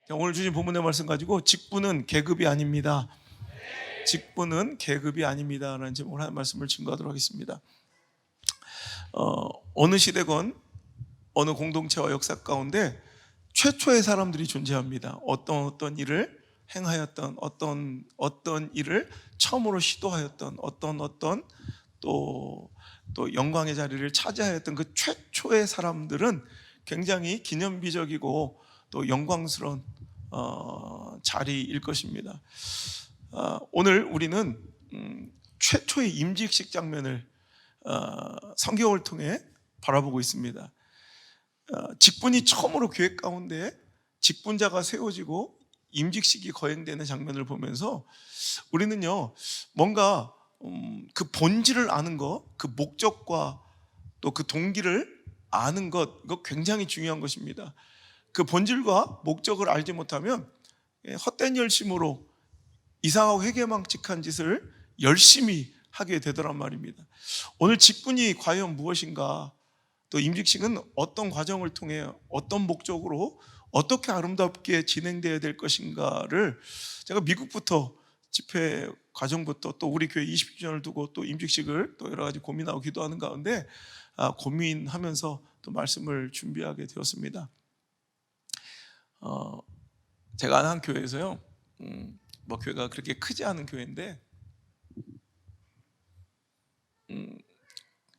오늘 주신 본문의 말씀 가지고 직분은 계급이 아닙니다. 직분은 계급이 아닙니다라는 제목으로 한 말씀을 증거하도록 하겠습니다. 어느 시대건 어느 공동체와 역사 가운데 최초의 사람들이 존재합니다. 어떤 일을 행하였던 어떤 일을 처음으로 시도하였던 어떤 또 영광의 자리를 차지하였던 그 최초의 사람들은 굉장히 기념비적이고 또 영광스러운 자리일 것입니다. 오늘 우리는 최초의 임직식 장면을 성경을 통해 바라보고 있습니다. 직분이 처음으로 교회 가운데 직분자가 세워지고 임직식이 거행되는 장면을 보면서 우리는요 뭔가 그 본질을 아는 것, 그 목적과 또 그 동기를 아는 것, 이거 굉장히 중요한 것입니다. 그 본질과 목적을 알지 못하면 헛된 열심으로 이상하고 회개망측한 짓을 열심히 하게 되더란 말입니다. 오늘 직분이 과연 무엇인가, 또 임직식은 어떤 과정을 통해 어떤 목적으로 어떻게 아름답게 진행되어야 될 것인가를 제가 미국부터 집회 과정부터 또 우리 교회 20주년을 두고 또 임직식을 또 여러 가지 고민하고 기도하는 가운데 고민하면서 또 말씀을 준비하게 되었습니다. 제가 아는 한 교회에서요, 뭐 교회가 그렇게 크지 않은 교회인데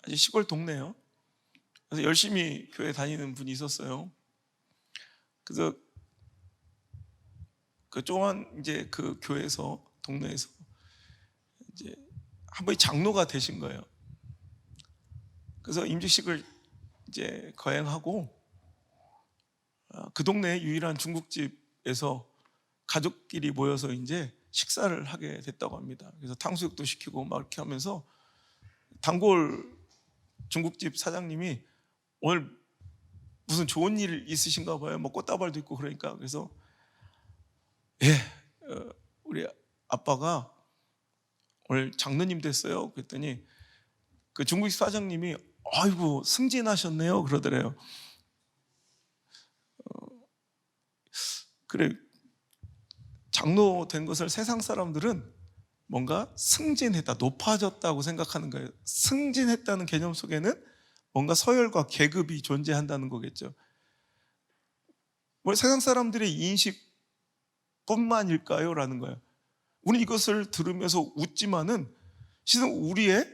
아주 시골 동네예요. 그래서 열심히 교회 다니는 분이 있었어요. 그래서 그 조그만 이제 그 교회에서 동네에서 이제 한 분이 장로가 되신 거예요. 그래서 임직식을 이제 거행하고 그 동네 유일한 중국집에서 가족끼리 모여서 이제 식사를 하게 됐다고 합니다. 그래서 탕수육도 시키고 막 이렇게 하면서 단골 중국집 사장님이 오늘 무슨 좋은 일 있으신가 봐요. 뭐 꽃다발도 있고 그러니까. 그래서 우리 아빠가 오늘 장로님 됐어요. 그랬더니 그 중국집 사장님이 아이고 승진하셨네요 그러더래요. 그래, 장로 된 것을 세상 사람들은 뭔가 승진했다, 높아졌다고 생각하는 거예요. 승진했다는 개념 속에는 뭔가 서열과 계급이 존재한다는 거겠죠. 뭐 세상 사람들의 인식뿐만일까요? 라는 거예요. 우리 이것을 들으면서 웃지만은 실은 우리의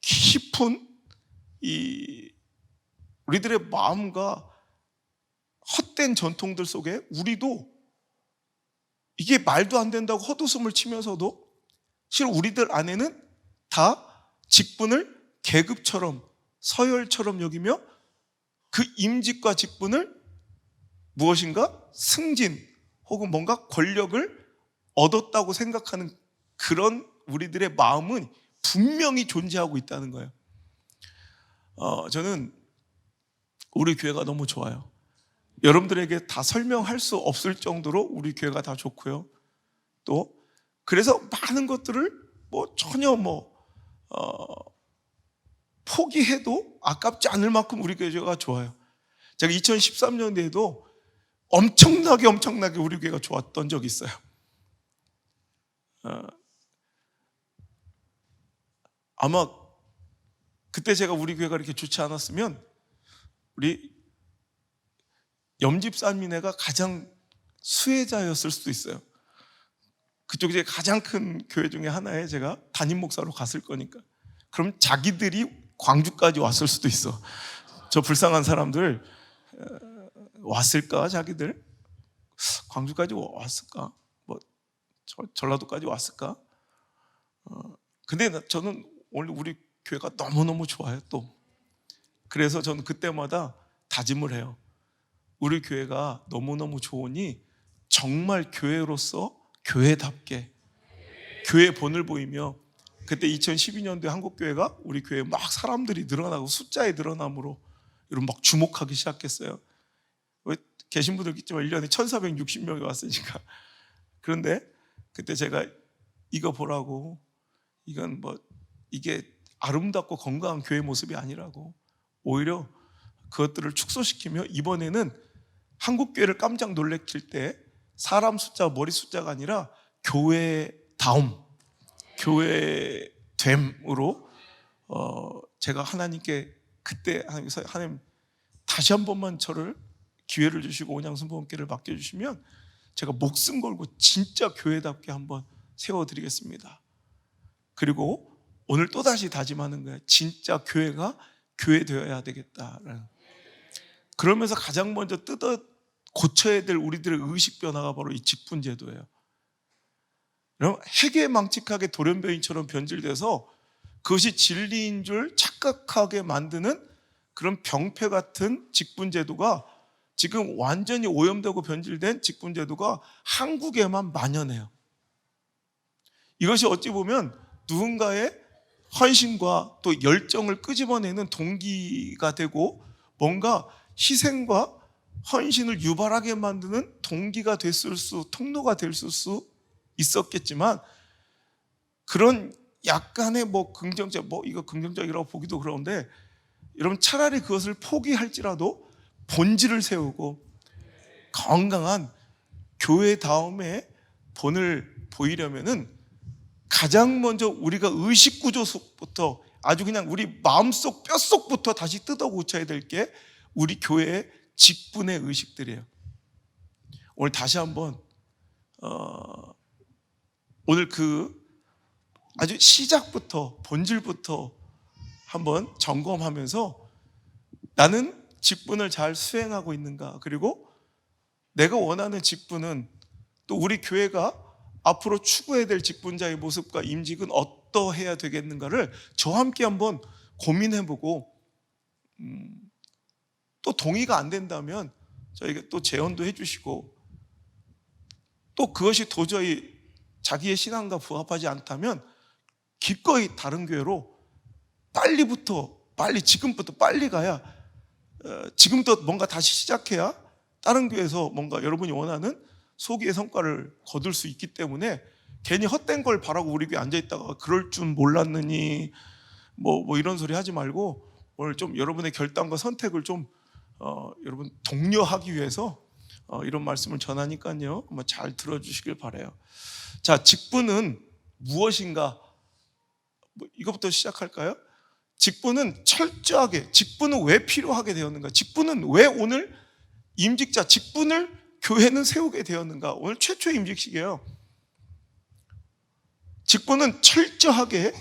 깊은 우리들의 마음과 헛된 전통들 속에 우리도 이게 말도 안 된다고 헛웃음을 치면서도 실은 우리들 안에는 다 직분을 계급처럼 서열처럼 여기며 그 임직과 직분을 무엇인가 승진 혹은 뭔가 권력을 얻었다고 생각하는 그런 우리들의 마음은 분명히 존재하고 있다는 거예요. 저는 우리 교회가 너무 좋아요. 여러분들에게 다 설명할 수 없을 정도로 우리 교회가 다 좋고요. 또 그래서 많은 것들을 전혀 포기해도 아깝지 않을 만큼 우리 교회가 좋아요. 제가 2013년도에도 엄청나게 우리 교회가 좋았던 적이 있어요. 아마 그때 제가 우리 교회가 이렇게 좋지 않았으면 우리 염집산민회가 가장 수혜자였을 수도 있어요. 그쪽 이제 가장 큰 교회 중에 하나에 제가 담임 목사로 갔을 거니까. 그럼 자기들이 광주까지 왔을 수도 있어. 저 불쌍한 사람들 왔을까? 자기들 광주까지 왔을까? 전라도까지 왔을까? 근데 저는 오늘 우리 교회가 너무너무 좋아요. 또 그래서 저는 그때마다 다짐을 해요. 우리 교회가 너무너무 좋으니 정말 교회로서 교회답게 교회 본을 보이며, 그때 2012년도에 한국교회가 우리 교회에 막 사람들이 늘어나고 숫자의 늘어남으로 여러분 막 주목하기 시작했어요. 계신 분들 있지만 1년에 1460명이 왔으니까. 그런데 그때 제가 이거 보라고, 이건 이게 아름답고 건강한 교회 모습이 아니라고, 오히려 그것들을 축소시키며 이번에는 한국교회를 깜짝 놀래킬 때 사람 숫자, 머리 숫자가 아니라 교회다움, 교회됨으로 제가 하나님께 그때 하나님 다시 한 번만 저를 기회를 주시고 온양순복음교회를 맡겨주시면 제가 목숨 걸고 진짜 교회답게 한번 세워드리겠습니다. 그리고 오늘 또다시 다짐하는 거예요. 진짜 교회가 교회 되어야 되겠다라는. 그러면서 가장 먼저 뜯어 고쳐야 될 우리들의 의식 변화가 바로 이 직분제도예요. 여러분, 해괴망측하게 돌연변이처럼 변질돼서 그것이 진리인 줄 착각하게 만드는 그런 병폐 같은 직분제도가 지금 완전히 오염되고 변질된 직분제도가 한국에만 만연해요. 이것이 어찌 보면 누군가의 헌신과 또 열정을 끄집어내는 동기가 되고 뭔가 희생과 헌신을 유발하게 만드는 동기가 됐을 통로가 됐을 수 있었겠지만 그런 약간의 긍정적, 이거 긍정적이라고 보기도 그런데 여러분 차라리 그것을 포기할지라도 본질을 세우고 건강한 교회 다음에 본을 보이려면은 가장 먼저 우리가 의식 구조 속부터 아주 그냥 우리 마음속 뼛속부터 다시 뜯어 고쳐야 될 게 우리 교회의 직분의 의식들이에요. 오늘 다시 한번 오늘 그 아주 시작부터 본질부터 한번 점검하면서 나는 직분을 잘 수행하고 있는가, 그리고 내가 원하는 직분은 또 우리 교회가 앞으로 추구해야 될 직분자의 모습과 임직은 어떠해야 되겠는가를 저와 함께 한번 고민해보고 또 동의가 안 된다면 저희가 또 재언도 해주시고 또 그것이 도저히 자기의 신앙과 부합하지 않다면 기꺼이 다른 교회로 지금부터 빨리 가야 지금부터 뭔가 다시 시작해야 다른 교회에서 뭔가 여러분이 원하는 소기의 성과를 거둘 수 있기 때문에 괜히 헛된 걸 바라고 우리 교회에 앉아있다가 그럴 줄 몰랐느니 이런 소리 하지 말고 오늘 좀 여러분의 결단과 선택을 좀 여러분 독려하기 위해서 이런 말씀을 전하니까요 한번 잘 들어주시길 바라요. 자, 직분은 무엇인가? 이것부터 시작할까요? 직분은 철저하게, 직분은 왜 필요하게 되었는가? 직분은 왜 오늘 임직자, 직분을 교회는 세우게 되었는가? 오늘 최초의 임직식이에요. 직분은 철저하게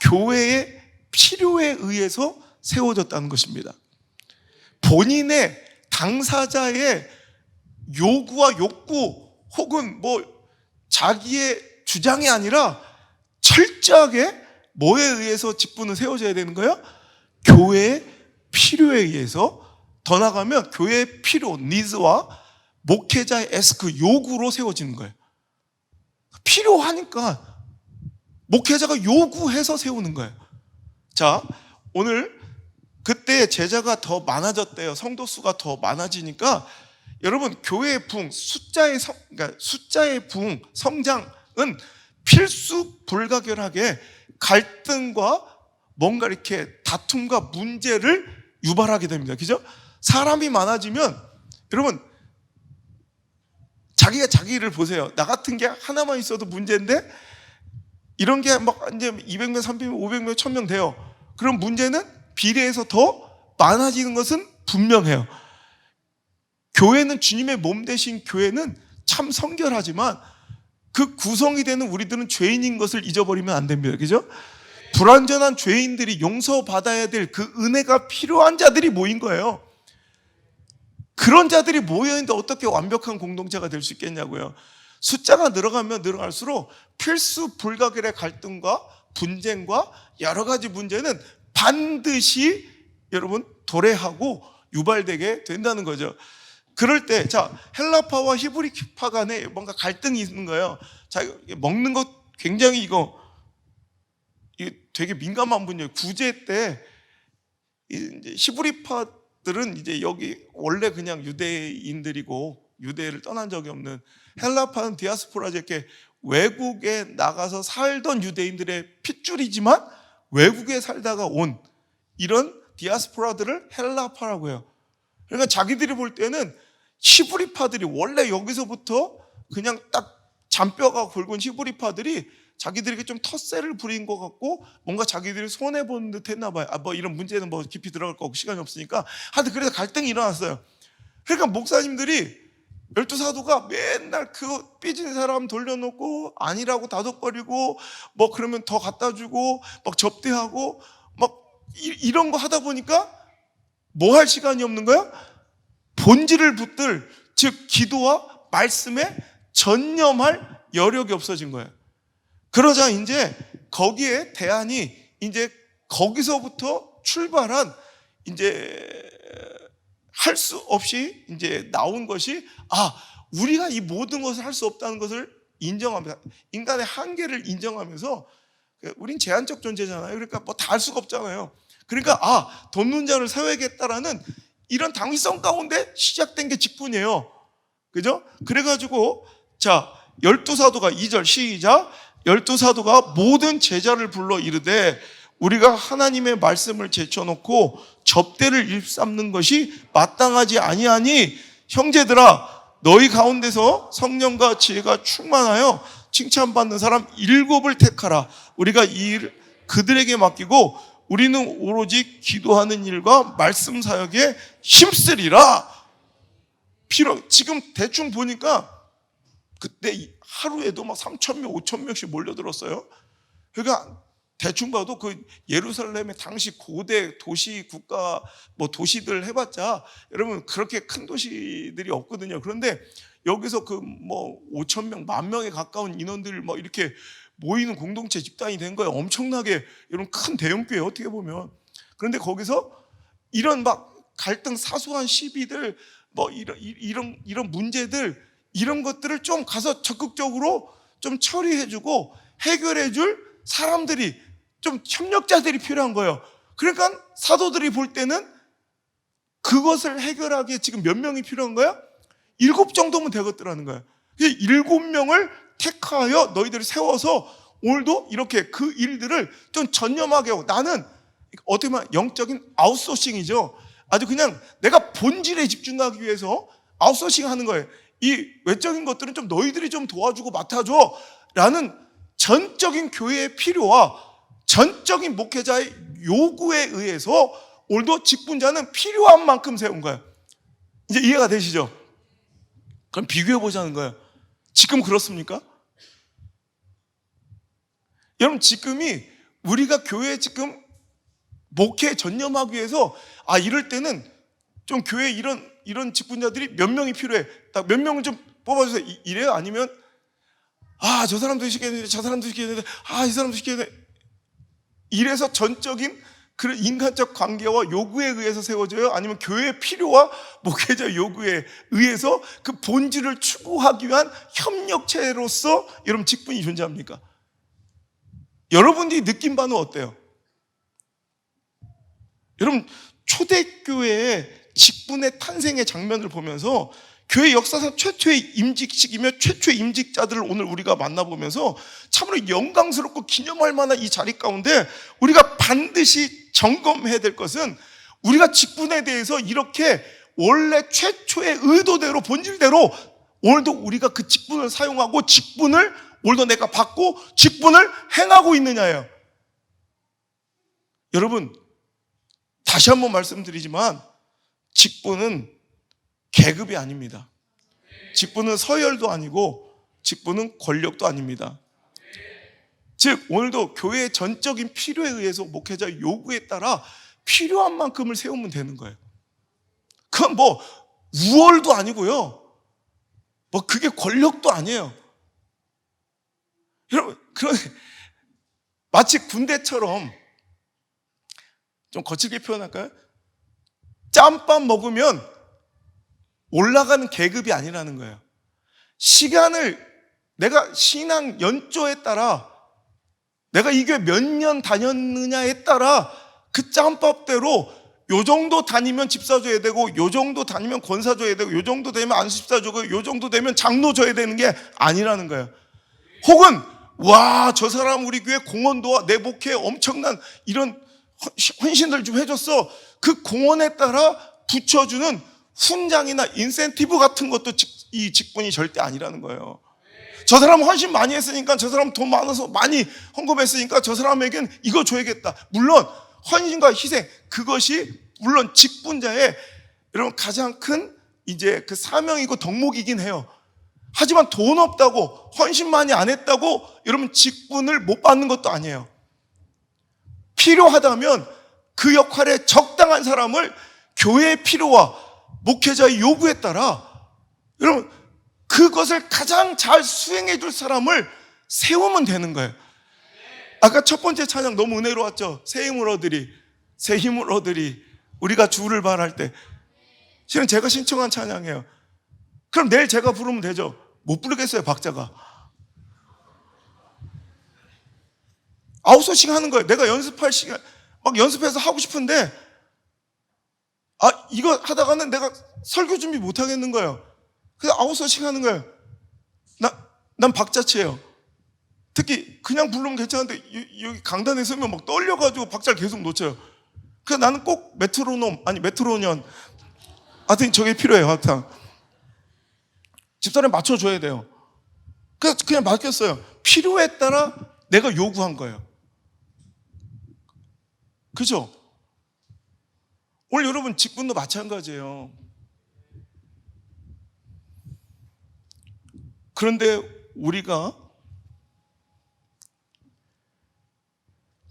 교회의 필요에 의해서 세워졌다는 것입니다. 본인의 당사자의 요구와 욕구 혹은 자기의 주장이 아니라 철저하게 뭐에 의해서 직분은 세워져야 되는 거예요? 교회의 필요에 의해서, 더 나아가면 교회의 필요, 니즈와 목회자의 에스크, 요구로 세워지는 거예요. 필요하니까 목회자가 요구해서 세우는 거예요. 자, 오늘 그때 제자가 더 많아졌대요. 성도 수가 더 많아지니까 여러분 교회의 부흥, 숫자의 부흥, 성장은 필수 불가결하게 갈등과 뭔가 이렇게 다툼과 문제를 유발하게 됩니다. 그죠? 사람이 많아지면 여러분 자기가 자기를 보세요. 나 같은 게 하나만 있어도 문제인데 이런 게 이제 200명, 300명, 500명, 1000명 돼요. 그럼 문제는 비례해서 더 많아지는 것은 분명해요. 교회는 주님의 몸 되신 교회는 참 성결하지만 그 구성이 되는 우리들은 죄인인 것을 잊어버리면 안 됩니다. 그죠? 불완전한 죄인들이 용서받아야 될 그 은혜가 필요한 자들이 모인 거예요. 그런 자들이 모여있는데 어떻게 완벽한 공동체가 될 수 있겠냐고요. 숫자가 늘어가면 늘어갈수록 필수 불가결의 갈등과 분쟁과 여러 가지 문제는 반드시 여러분 도래하고 유발되게 된다는 거죠. 그럴 때, 자, 헬라파와 히브리파 간에 뭔가 갈등이 있는 거예요. 자, 먹는 것 굉장히 이거 되게 민감한 분이에요. 구제 때 이제 히브리파들은 이제 여기 원래 그냥 유대인들이고 유대를 떠난 적이 없는, 헬라파는 디아스포라, 이렇게 외국에 나가서 살던 유대인들의 핏줄이지만 외국에 살다가 온 이런 디아스포라들을 헬라파라고 해요. 그러니까 자기들이 볼 때는 히브리파들이 원래 여기서부터 그냥 딱 잔뼈가 굵은 히브리파들이 자기들에게 좀 텃세를 부린 것 같고 뭔가 자기들이 손해본 듯 했나 봐요. 뭐 이런 문제는 뭐 깊이 들어갈 거 없고 시간이 없으니까 하여튼 그래서 갈등이 일어났어요. 그러니까 목사님들이 12사도가 맨날 그 삐진 사람 돌려놓고 아니라고 다독거리고 뭐 그러면 더 갖다 주고 막 접대하고 막 이런 거 하다 보니까 뭐 할 시간이 없는 거야? 본질을 붙들, 즉 기도와 말씀에 전념할 여력이 없어진 거예요. 그러자 이제 거기에 대안이 이제 거기서부터 출발한 이제 할 수 없이 이제 나온 것이 우리가 이 모든 것을 할 수 없다는 것을 인정합니다. 인간의 한계를 인정하면서 우린 제한적 존재잖아요. 그러니까 뭐 다 할 수가 없잖아요. 그러니까 돕는 자를 세워야겠다라는 이런 당위성 가운데 시작된 게 직분이에요. 그죠? 그래가지고 자 12사도가 2절 시작 12사도가 모든 제자를 불러 이르되 우리가 하나님의 말씀을 제쳐놓고 접대를 일삼는 것이 마땅하지 아니하니 형제들아 너희 가운데서 성령과 지혜가 충만하여 칭찬받는 사람 7을 택하라. 우리가 이 일을 그들에게 맡기고 우리는 오로지 기도하는 일과 말씀 사역에 힘쓰리라. 지금 대충 보니까 그때 하루에도 막 3,000명, 5,000명씩 몰려들었어요. 그러니까 대충 봐도 그 예루살렘의 당시 고대 도시 국가 뭐 도시들 해봤자 여러분 그렇게 큰 도시들이 없거든요. 그런데 여기서 그 뭐 5,000명, 10,000명에 가까운 인원들 뭐 이렇게 모이는 공동체 집단이 된 거예요. 엄청나게 이런 큰 대형교회 어떻게 보면. 그런데 거기서 이런 막 갈등 사소한 시비들 뭐 이런 문제들 이런 것들을 좀 가서 적극적으로 좀 처리해주고 해결해줄 사람들이 좀 협력자들이 필요한 거예요. 그러니까 사도들이 볼 때는 그것을 해결하기에 지금 몇 명이 필요한 거야? 7 정도면 되겠더라는 거예요. 7명을 택하여 너희들을 세워서 오늘도 이렇게 그 일들을 좀 전념하게 하고 나는 어떻게 보면 영적인 아웃소싱이죠. 아주 그냥 내가 본질에 집중하기 위해서 아웃소싱 하는 거예요. 이 외적인 것들은 좀 너희들이 좀 도와주고 맡아줘 라는 전적인 교회의 필요와 전적인 목회자의 요구에 의해서 오늘도 직분자는 필요한 만큼 세운 거예요. 이제 이해가 되시죠? 그럼 비교해 보자는 거예요. 지금 그렇습니까? 여러분 지금이 우리가 교회에 지금 목회에 전념하기 위해서 이럴 때는 좀 교회에 이런 직분자들이 몇 명이 필요해. 딱 몇 명을 좀 뽑아주세요. 이래요? 아니면 저 사람도 시켜야 되는데 저 사람도 시켜야 되는데 이 사람도 시켜야 돼. 이래서 전적인 그런 인간적 관계와 요구에 의해서 세워져요? 아니면 교회의 필요와 목회자 요구에 의해서 그 본질을 추구하기 위한 협력체로서 여러분 직분이 존재합니까? 여러분들이 느낀 바는 어때요? 여러분 초대교회의 직분의 탄생의 장면을 보면서 교회 역사상 최초의 임직식이며 최초의 임직자들을 오늘 우리가 만나보면서 참으로 영광스럽고 기념할 만한 이 자리 가운데 우리가 반드시 점검해야 될 것은 우리가 직분에 대해서 이렇게 원래 최초의 의도대로 본질대로 오늘도 우리가 그 직분을 사용하고 직분을 오늘도 내가 받고 직분을 행하고 있느냐예요. 여러분 다시 한번 말씀드리지만 직분은 계급이 아닙니다. 직분은 서열도 아니고 직분은 권력도 아닙니다. 즉 오늘도 교회의 전적인 필요에 의해서 목회자 요구에 따라 필요한 만큼을 세우면 되는 거예요. 그건 뭐 우월도 아니고요. 뭐 그게 권력도 아니에요. 여러분 마치 군대처럼 좀 거칠게 표현할까요? 짬밥 먹으면 올라가는 계급이 아니라는 거예요. 시간을 내가 신앙 연조에 따라 내가 이 교회 몇 년 다녔느냐에 따라 그 짬밥대로 요 정도 다니면 집사 줘야 되고 요 정도 다니면 권사 줘야 되고 요 정도 되면 안수집사 주고 요 정도 되면 장로 줘야 되는 게 아니라는 거예요. 혹은 저 사람 우리 교회 공헌도와 내 목회에 엄청난 이런 헌신들 좀 해줬어. 그 공헌에 따라 붙여주는 훈장이나 인센티브 같은 것도 이 직분이 절대 아니라는 거예요. 저 사람 헌신 많이 했으니까, 저 사람 돈 많아서 많이 헌금했으니까 저 사람에겐 이거 줘야겠다. 물론 헌신과 희생, 그것이 물론 직분자의 여러분 가장 큰 이제 그 사명이고 덕목이긴 해요. 하지만 돈 없다고, 헌신 많이 안 했다고 여러분 직분을 못 받는 것도 아니에요. 필요하다면 그 역할에 적당한 사람을 교회의 필요와 목회자의 요구에 따라 여러분 그것을 가장 잘 수행해 줄 사람을 세우면 되는 거예요. 아까 첫 번째 찬양 너무 은혜로웠죠. 새 힘을 얻으리, 새 힘을 얻으리. 우리가 주를 바랄 때. 실은 제가 신청한 찬양이에요. 그럼 내일 제가 부르면 되죠. 못 부르겠어요, 박자가. 아웃소싱 하는 거예요. 내가 연습할 시간 막 연습해서 하고 싶은데 이거 하다가는 내가 설교 준비 못 하겠는 거예요. 그래서 아웃소싱 하는 거예요. 난 박자치예요. 특히 그냥 부르면 괜찮은데 여기 강단에 서면 막 떨려가지고 박자를 계속 놓쳐요. 그래서 나는 꼭 메트로놈 하여튼 저게 필요해요. 항상 집사람이 맞춰줘야 돼요. 그래서 그냥 맡겼어요. 필요에 따라 내가 요구한 거예요. 그죠? 오늘 여러분 직분도 마찬가지예요. 그런데 우리가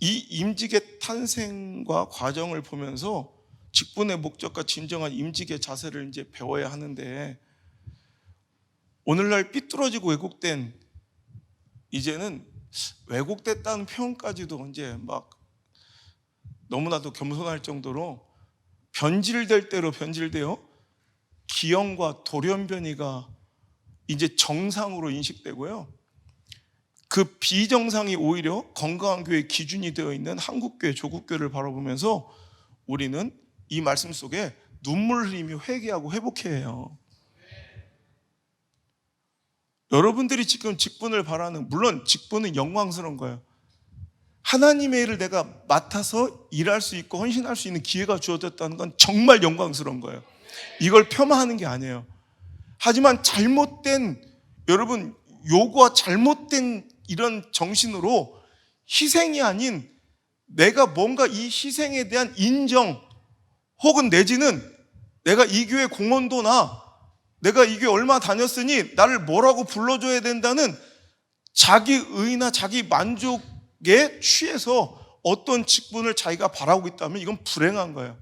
이 임직의 탄생과 과정을 보면서 직분의 목적과 진정한 임직의 자세를 이제 배워야 하는데, 오늘날 삐뚤어지고 왜곡된, 이제는 왜곡됐다는 표현까지도 이제 막 너무나도 겸손할 정도로 변질될 대로 변질되어 기형과 돌연변이가 이제 정상으로 인식되고요. 그 비정상이 오히려 건강한 교회의 기준이 되어 있는 한국교회, 조국교회를 바라보면서 우리는 이 말씀 속에 눈물을 흘리며 회개하고 회복해야 해요. 여러분들이 지금 직분을 바라는, 물론 직분은 영광스러운 거예요. 하나님의 일을 내가 맡아서 일할 수 있고 헌신할 수 있는 기회가 주어졌다는 건 정말 영광스러운 거예요. 이걸 폄하하는 게 아니에요. 하지만 잘못된, 여러분 요구와 잘못된 이런 정신으로 희생이 아닌 내가 뭔가 이 희생에 대한 인정, 혹은 내지는 내가 이 교회 공헌도나 내가 이 교회 얼마 다녔으니 나를 뭐라고 불러줘야 된다는 자기 의나 자기 만족에 취해서 어떤 직분을 자기가 바라고 있다면 이건 불행한 거예요.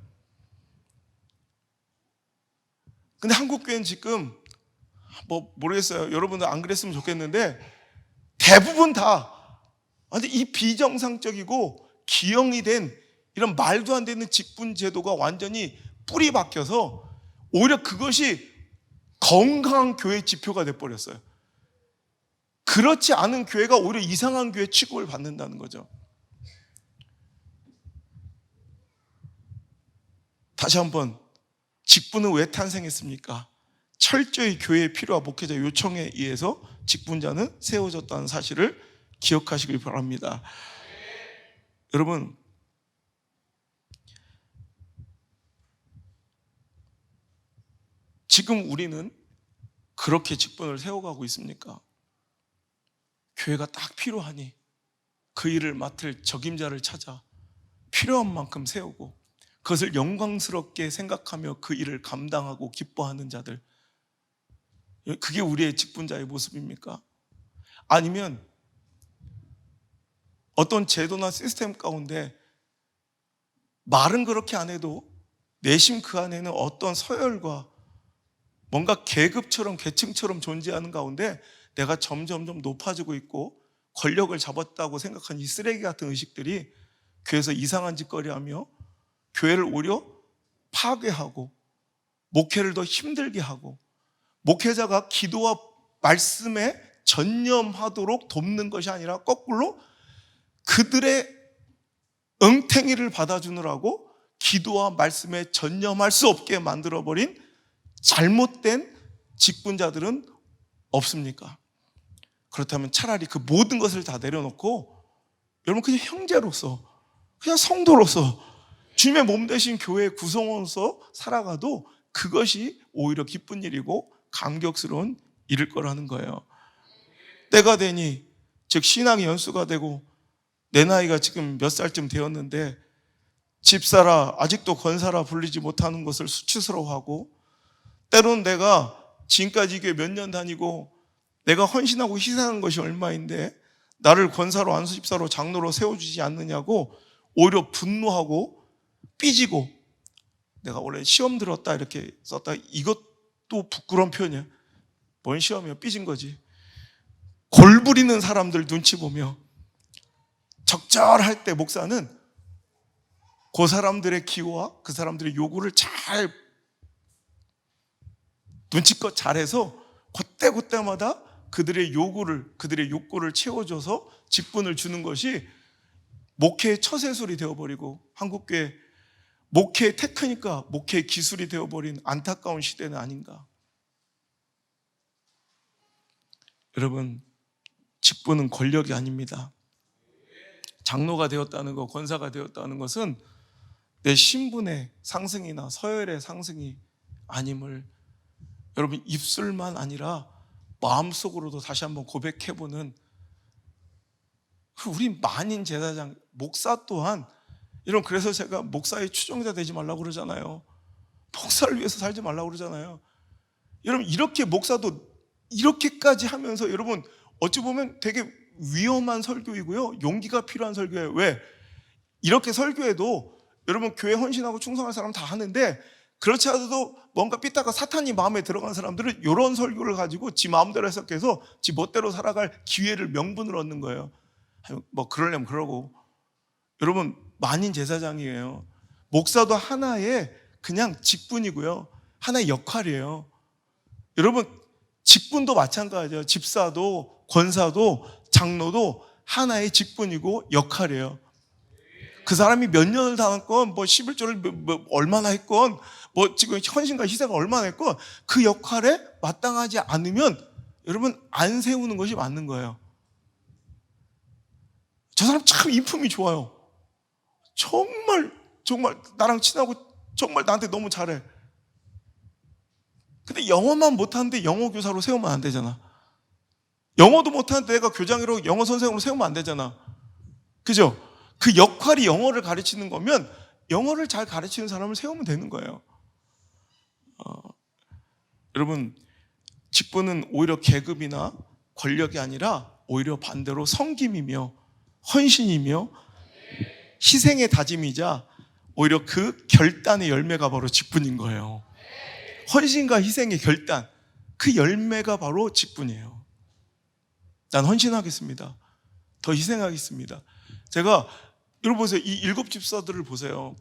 근데 한국교회는 지금 모르겠어요. 여러분들 안 그랬으면 좋겠는데 대부분 다 근데 이 비정상적이고 기형이 된 이런 말도 안 되는 직분 제도가 완전히 뿌리 박혀서 오히려 그것이 건강한 교회의 지표가 돼버렸어요. 그렇지 않은 교회가 오히려 이상한 교회 취급을 받는다는 거죠. 다시 한번, 직분은 왜 탄생했습니까? 철저히 교회의 필요와 목회자 요청에 의해서 직분자는 세워졌다는 사실을 기억하시길 바랍니다. 여러분, 지금 우리는 그렇게 직분을 세워가고 있습니까? 교회가 딱 필요하니 그 일을 맡을 적임자를 찾아 필요한 만큼 세우고 그것을 영광스럽게 생각하며 그 일을 감당하고 기뻐하는 자들, 그게 우리의 직분자의 모습입니까? 아니면 어떤 제도나 시스템 가운데 말은 그렇게 안 해도 내심 그 안에는 어떤 서열과 뭔가 계급처럼 계층처럼 존재하는 가운데 내가 점점점 높아지고 있고 권력을 잡았다고 생각한 이 쓰레기 같은 의식들이 교회에서 이상한 짓거리하며 교회를 오히려 파괴하고 목회를 더 힘들게 하고 목회자가 기도와 말씀에 전념하도록 돕는 것이 아니라 거꾸로 그들의 엉탱이를 받아주느라고 기도와 말씀에 전념할 수 없게 만들어버린 잘못된 직분자들은 없습니까? 그렇다면 차라리 그 모든 것을 다 내려놓고 여러분 그냥 형제로서, 그냥 성도로서 주님의 몸 되신 교회의 구성원으로서 살아가도 그것이 오히려 기쁜 일이고 감격스러운 일일 거라는 거예요. 때가 되니, 즉 신앙의 연수가 되고 내 나이가 지금 몇 살쯤 되었는데 집사라, 아직도 권사라 불리지 못하는 것을 수치스러워하고, 때로는 내가 지금까지 이 교회 몇 년 다니고 내가 헌신하고 희생한 것이 얼마인데 나를 권사로, 안수집사로, 장로로 세워주지 않느냐고 오히려 분노하고 삐지고, 내가 원래 시험 들었다 이렇게 썼다, 이것도 부끄러운 표현이야. 뭔 시험이야, 삐진 거지. 골 부리는 사람들 눈치 보며 적절할 때 목사는 그 사람들의 기호와 그 사람들의 요구를 잘 눈치껏 잘해서 그때마다 그들의 요구를, 그들의 욕구를 채워줘서 직분을 주는 것이 목회의 처세술이 되어버리고, 한국교회 목회의 테크닉과 목회의 기술이 되어버린 안타까운 시대는 아닌가. 여러분, 직분은 권력이 아닙니다. 장로가 되었다는 것, 권사가 되었다는 것은 내 신분의 상승이나 서열의 상승이 아님을 여러분 입술만 아니라 마음속으로도 다시 한번 고백해보는, 우리 만인 제사장, 목사 또한, 여러분 그래서 제가 목사의 추종자 되지 말라고 그러잖아요. 목사를 위해서 살지 말라고 그러잖아요. 여러분 이렇게 목사도 이렇게까지 하면서 여러분 어찌 보면 되게 위험한 설교이고요, 용기가 필요한 설교예요. 왜? 이렇게 설교해도 여러분 교회 헌신하고 충성할 사람 다 하는데, 그렇지 않아도 뭔가 삐딱가 사탄이 마음에 들어간 사람들은 이런 설교를 가지고 지 마음대로 해석해서 지 멋대로 살아갈 기회를, 명분을 얻는 거예요. 뭐 그러려면 그러고. 여러분 만인 제사장이에요. 목사도 하나의 그냥 직분이고요, 하나의 역할이에요. 여러분 직분도 마찬가지예요. 집사도 권사도 장로도 하나의 직분이고 역할이에요. 그 사람이 몇 년을 다녔건, 뭐 11조를 얼마나 했건, 뭐 지금 헌신과 희생을 얼마나 했건, 그 역할에 마땅하지 않으면 여러분 안 세우는 것이 맞는 거예요. 저 사람 참 인품이 좋아요. 정말 나랑 친하고 정말 나한테 너무 잘해. 근데 영어만 못하는데 영어 교사로 세우면 안 되잖아. 영어도 못하는데 내가 교장으로 영어 선생으로 세우면 안 되잖아. 그죠? 그 역할이 영어를 가르치는 거면 영어를 잘 가르치는 사람을 세우면 되는 거예요. 여러분 직분은 오히려 계급이나 권력이 아니라 오히려 반대로 섬김이며 헌신이며 희생의 다짐이자 오히려 그 결단의 열매가 바로 직분인 거예요. 헌신과 희생의 결단, 그 열매가 바로 직분이에요. 난 헌신하겠습니다. 더 희생하겠습니다. 제가 여러분 보세요. 이 7 집사들을 보세요.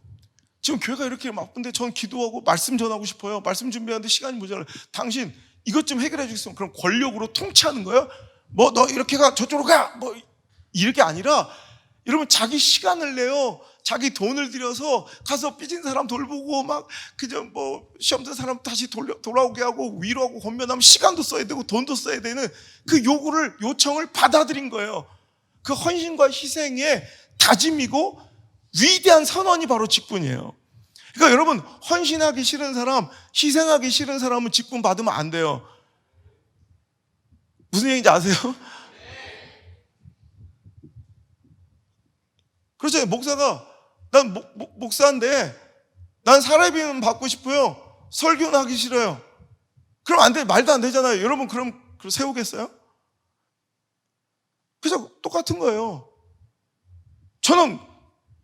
지금 교회가 이렇게 바쁜데 전 기도하고 말씀 전하고 싶어요. 말씀 준비하는데 시간이 모자라요. 당신 이것 좀 해결해 주겠으면 그럼 권력으로 통치하는 거예요? 뭐 너 이렇게 가, 저쪽으로 가, 뭐 이렇게 아니라 여러분 자기 시간을 내요. 자기 돈을 들여서 가서 삐진 사람 돌보고 막 그저 뭐 시험 든 사람 다시 돌아오게 하고 위로하고 권면하면 시간도 써야 되고 돈도 써야 되는 그 요청을 받아들인 거예요. 그 헌신과 희생의 다짐이고 위대한 선언이 바로 직분이에요. 그러니까 여러분 헌신하기 싫은 사람, 희생하기 싫은 사람은 직분 받으면 안 돼요. 무슨 얘기인지 아세요? 그렇죠. 목사가 난 목사인데 난 사례비는 받고 싶어요. 설교는 하기 싫어요. 그럼 안 돼. 말도 안 되잖아요. 여러분 그럼 세우겠어요? 그래서 똑같은 거예요. 저는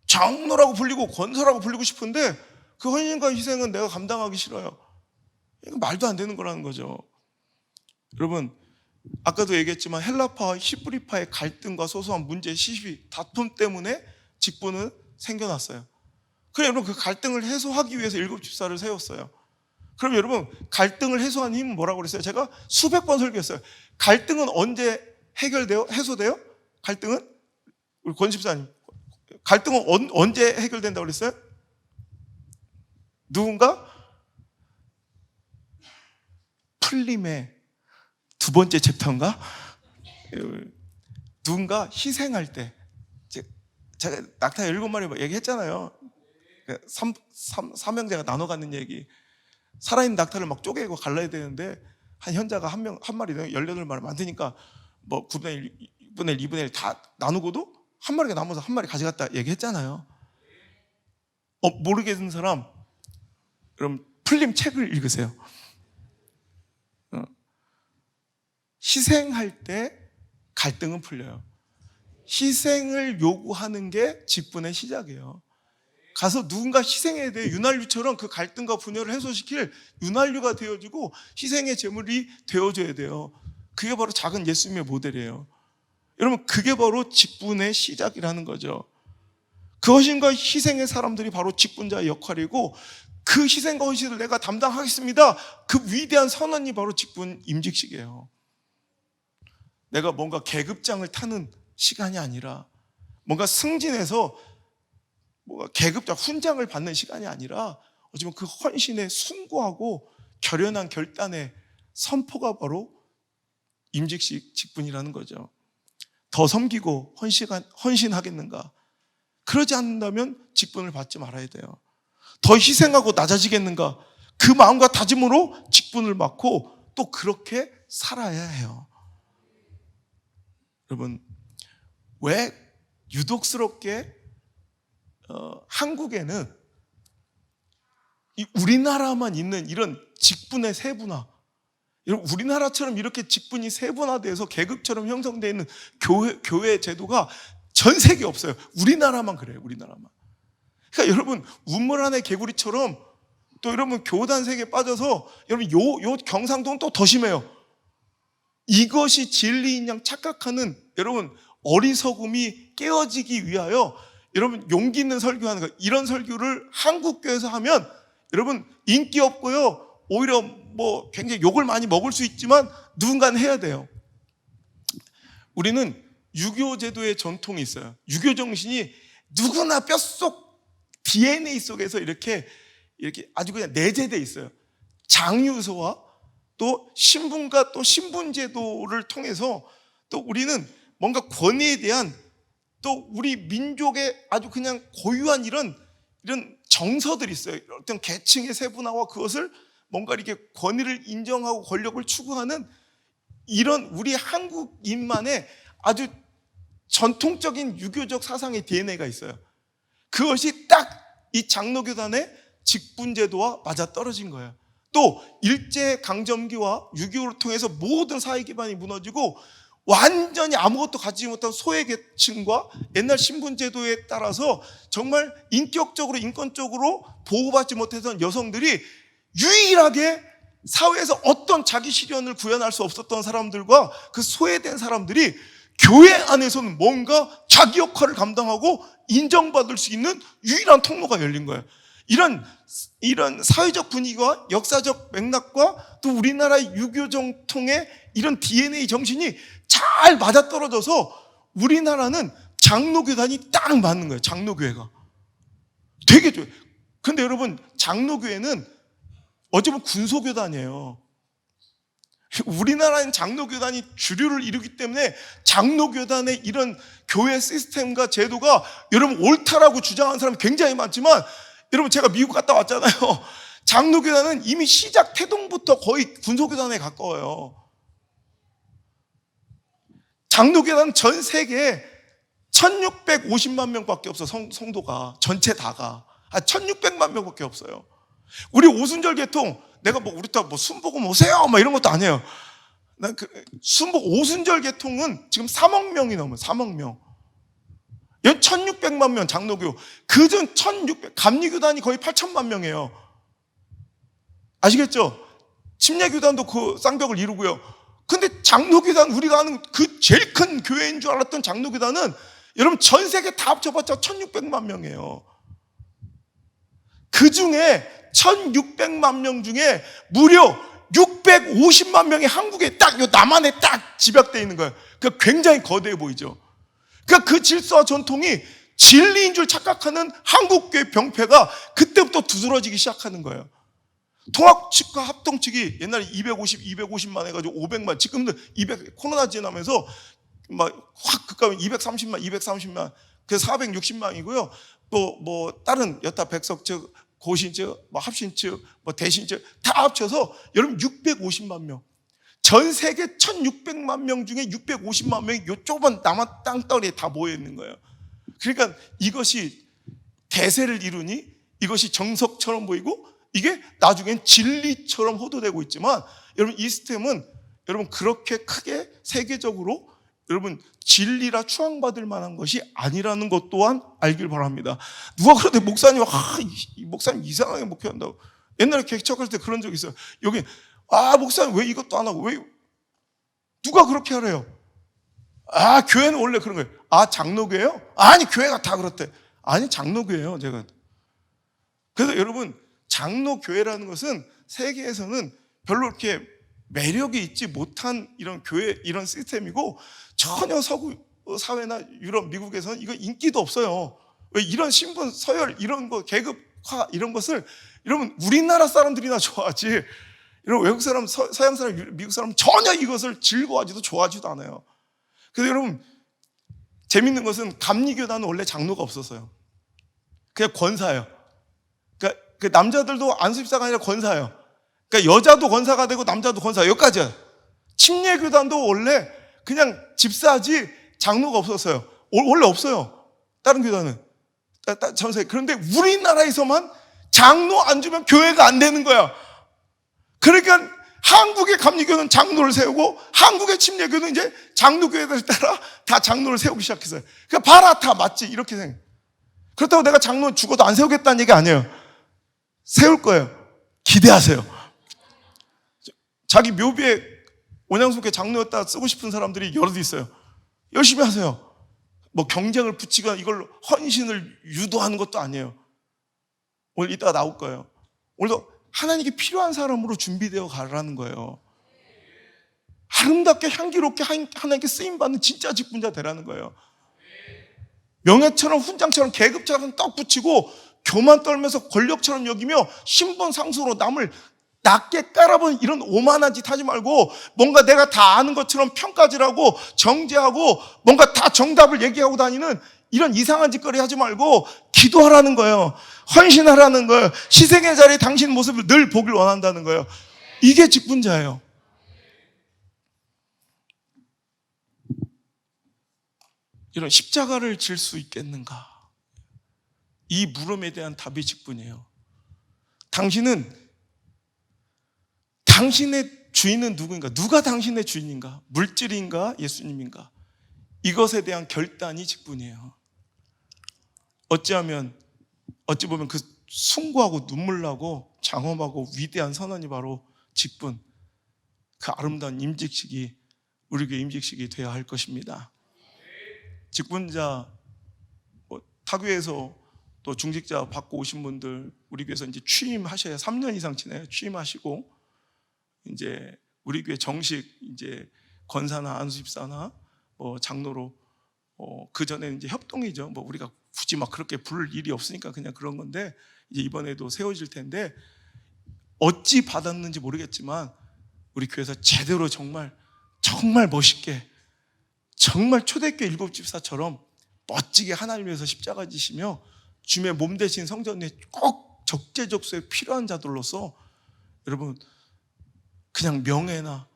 장로라고 불리고 권사라고 불리고 싶은데 그 헌신과 희생은 내가 감당하기 싫어요. 이거 말도 안 되는 거라는 거죠. 여러분 아까도 얘기했지만 헬라파와 히브리파의 갈등과 소소한 문제, 시비, 다툼 때문에 직분은 생겨났어요. 그럼 여러분 그 갈등을 해소하기 위해서 7 집사를 세웠어요. 그럼 여러분 갈등을 해소하는 힘은 뭐라고 그랬어요? 제가 수백 번 설교했어요. 갈등은 언제 해결돼요? 해소돼요? 갈등은? 우리 권 집사님, 갈등은 언제 해결된다고 그랬어요? 누군가 풀림의 2번째 챕터인가? 누군가 희생할 때, 제가 낙타 7마리 얘기했잖아요. 삼형제가 나눠 갖는 얘기. 살아있는 낙타를 막 쪼개고 갈라야 되는데 한 현자가 한 마리 18마리 만드니까 뭐 9분의 1, 2분의 1, 2분의 1 다 나누고도 한 마리가 남아서 한 마리 가져갔다 얘기했잖아요. 모르겠는 사람 그럼 풀림 책을 읽으세요. 희생할 때 갈등은 풀려요. 희생을 요구하는 게 직분의 시작이에요. 가서 누군가 희생해야 돼. 윤활유처럼 그 갈등과 분열을 해소시킬 윤활유가 되어지고 희생의 제물이 되어줘야 돼요. 그게 바로 작은 예수님의 모델이에요. 여러분, 그게 바로 직분의 시작이라는 거죠. 그 헌신과 희생의 사람들이 바로 직분자의 역할이고, 그 희생과 헌신을 내가 담당하겠습니다, 그 위대한 선언이 바로 직분 임직식이에요. 내가 뭔가 계급장을 타는 시간이 아니라, 뭔가 승진해서 뭔가 계급장 훈장을 받는 시간이 아니라, 어쩌면 그 헌신에 숭고하고 결연한 결단의 선포가 바로 임직식 직분이라는 거죠. 더 섬기고 헌신하겠는가? 그러지 않는다면 직분을 받지 말아야 돼요. 더 희생하고 낮아지겠는가? 그 마음과 다짐으로 직분을 받고 또 그렇게 살아야 해요. 여러분, 왜 유독스럽게 한국에는 이 우리나라만 있는 이런 직분의 세분화, 우리나라처럼 이렇게 직분이 세분화돼서 계급처럼 형성되어 있는 교회 제도가 전 세계에 없어요. 우리나라만 그래요. 우리나라만. 그러니까 여러분, 우물 안의 개구리처럼 또 여러분 교단 세계에 빠져서 여러분 요 경상도는 또 더 심해요. 이것이 진리인 양 착각하는 여러분 어리석음이 깨어지기 위하여 여러분 용기 있는 설교하는 거, 이런 설교를 한국교회에서 하면 여러분 인기 없고요, 오히려 뭐 굉장히 욕을 많이 먹을 수 있지만 누군가는 해야 돼요. 우리는 유교 제도의 전통이 있어요. 유교 정신이 누구나 뼛속 DNA 속에서 이렇게 아주 그냥 내재되어 있어요. 장유서와 또 신분과 또 신분 제도를 통해서 또 우리는 뭔가 권위에 대한 또 우리 민족의 아주 그냥 고유한 이런 정서들이 있어요. 어떤 계층의 세분화와 그것을 뭔가 이렇게 권위를 인정하고 권력을 추구하는 이런 우리 한국인만의 아주 전통적인 유교적 사상의 DNA가 있어요. 그것이 딱 이 장로교단의 직분제도와 맞아떨어진 거예요. 또 일제강점기와 6.25를 통해서 모든 사회 기반이 무너지고 완전히 아무것도 가지지 못한 소외계층과 옛날 신분제도에 따라서 정말 인격적으로 인권적으로 보호받지 못했던 여성들이 유일하게 사회에서 어떤 자기 실현을 구현할 수 없었던 사람들과 그 소외된 사람들이 교회 안에서는 뭔가 자기 역할을 감당하고 인정받을 수 있는 유일한 통로가 열린 거예요. 이런 사회적 분위기와 역사적 맥락과 또 우리나라의 유교 정통의 이런 DNA 정신이 잘 맞아떨어져서 우리나라는 장로교단이 딱 맞는 거예요. 장로교회가 되게 좋아요. 근데 여러분, 장로교회는 어쩌면 군소교단이에요. 우리나라는 장로교단이 주류를 이루기 때문에 장로교단의 이런 교회 시스템과 제도가 여러분 옳다라고 주장하는 사람이 굉장히 많지만, 여러분 제가 미국 갔다 왔잖아요. 장로교단은 이미 시작 태동부터 거의 군소교단에 가까워요. 장로교단은 전 세계에 1650만 명밖에 없어. 성도가 전체 다가 1600만 명밖에 없어요. 우리 오순절 계통, 내가 뭐 우리 또 뭐 순복음 오세요 막 이런 것도 아니에요. 난 순복 오순절 계통은 지금 3억 명이 넘어요. 3억 명. 연 1600만 명 장로교. 그전 1600 감리교단이 거의 8천만 명이에요. 아시겠죠? 침례교단도 그 쌍벽을 이루고요. 근데 장로교단, 우리가 아는 그 제일 큰 교회인 줄 알았던 장로교단은 여러분 전 세계 다 합쳐봤자 1600만 명이에요. 그 중에 1600만 명 중에 무려 650만 명이 한국에 딱 요 남한에 딱 집약되어 있는 거예요. 그러니까 굉장히 거대해 보이죠. 그러니까 그 질서와 전통이 진리인 줄 착각하는 한국교회 병폐가 그때부터 두드러지기 시작하는 거예요. 통합 측과 합동 측이 옛날에 250만 해가지고 500만, 지금도 200, 코로나 지나면서 막 확 급가면 230만, 그래서 460만이고요. 또 뭐 다른 여타 백석 측, 고신 측, 뭐 합신 측, 뭐 대신 측 다 합쳐서 여러분 650만 명. 전 세계 1600만 명 중에 650만 명이 요 좁은 남한 땅덩어리에 다 모여 있는 거예요. 그러니까 이것이 대세를 이루니 이것이 정석처럼 보이고 이게 나중엔 진리처럼 호도되고 있지만, 여러분 이 시스템은 여러분 그렇게 크게 세계적으로 여러분 진리라 추앙받을 만한 것이 아니라는 것 또한 알길 바랍니다. 누가 그러대 목사님, 이 목사님 이상하게 목회한다고. 옛날에 개척할 때 그런 적 있어요. 여기 목사님 왜 이것도 안 하고, 왜 누가 그렇게 하래요? 교회는 원래 그런 거예요. 장로교예요? 아니 교회가 다 그렇대. 아니 장로교예요. 제가 그래서 여러분 장로교회라는 것은 세계에서는 별로 이렇게 매력이 있지 못한 이런 교회, 이런 시스템이고, 전혀 서구 사회나 유럽, 미국에서는 이거 인기도 없어요. 왜 이런 신분, 서열, 이런 거, 계급화, 이런 것을 여러분 우리나라 사람들이나 좋아하지, 이런 외국 사람, 서양 사람, 미국 사람 전혀 이것을 즐거워하지도 좋아하지도 않아요. 그래서 여러분 재밌는 것은 감리교단은 원래 장로가 없었어요. 그냥 권사예요. 그러니까 그 남자들도 안수집사가 아니라 권사예요. 그러니까 여자도 권사가 되고 남자도 권사, 여기까지야. 침례교단도 원래 그냥 집사지 장로가 없었어요. 원래 없어요. 다른 교단은. 전 세계. 그런데 우리나라에서만 장로 안 주면 교회가 안 되는 거야. 그러니까 한국의 감리교는 장로를 세우고 한국의 침례교는 이제 장로교회들 따라 다 장로를 세우기 시작했어요. 그러니까 봐라, 다 맞지, 이렇게 생각. 그렇다고 내가 장로 죽어도 안 세우겠다는 얘기 아니에요. 세울 거예요. 기대하세요. 자기 묘비에 원양숙회 장로였다 쓰고 싶은 사람들이 여럿 있어요. 열심히 하세요. 뭐 경쟁을 붙이거나 이걸로 헌신을 유도하는 것도 아니에요. 오늘 이따가 나올 거예요. 오늘도 하나님께 필요한 사람으로 준비되어 가라는 거예요. 아름답게 향기롭게 하나님께 쓰임받는 진짜 직분자 되라는 거예요. 명예처럼 훈장처럼 계급처럼 떡 붙이고 교만 떨면서 권력처럼 여기며 신분상수로 남을 낮게 깔아보는 이런 오만한 짓 하지 말고, 뭔가 내가 다 아는 것처럼 평가질하고 정죄하고 뭔가 다 정답을 얘기하고 다니는 이런 이상한 짓거리 하지 말고 기도하라는 거예요. 헌신하라는 거예요. 희생의 자리에 당신 모습을 늘 보길 원한다는 거예요. 이게 직분자예요. 이런 십자가를 질 수 있겠는가? 이 물음에 대한 답이 직분이에요. 당신의 주인은 누구인가? 누가 당신의 주인인가? 물질인가? 예수님인가? 이것에 대한 결단이 직분이에요. 어찌 보면 그 숭고하고 눈물나고 장엄하고 위대한 선언이 바로 직분, 그 아름다운 임직식이 우리 교회 임직식이 되어야 할 것입니다. 직분자, 타교에서 또 중직자 받고 오신 분들 우리 교회에서 이제 취임하셔야 3년 이상 지나요. 취임하시고 이제 우리 교회 정식 이제 권사나 안수집사나 장로로 그 전에는 이제 협동이죠. 우리가 굳이 막 그렇게 부를 일이 없으니까 그냥 그런 건데, 이제 이번에도 세워질 텐데 어찌 받았는지 모르겠지만 우리 교회에서 제대로 정말 멋있게, 정말 초대교회 일곱 집사처럼 멋지게 하나님 위해서 십자가 지시며 주님의 몸 대신 성전에 꼭 적재적소에 필요한 자들로서 여러분 그냥 명예나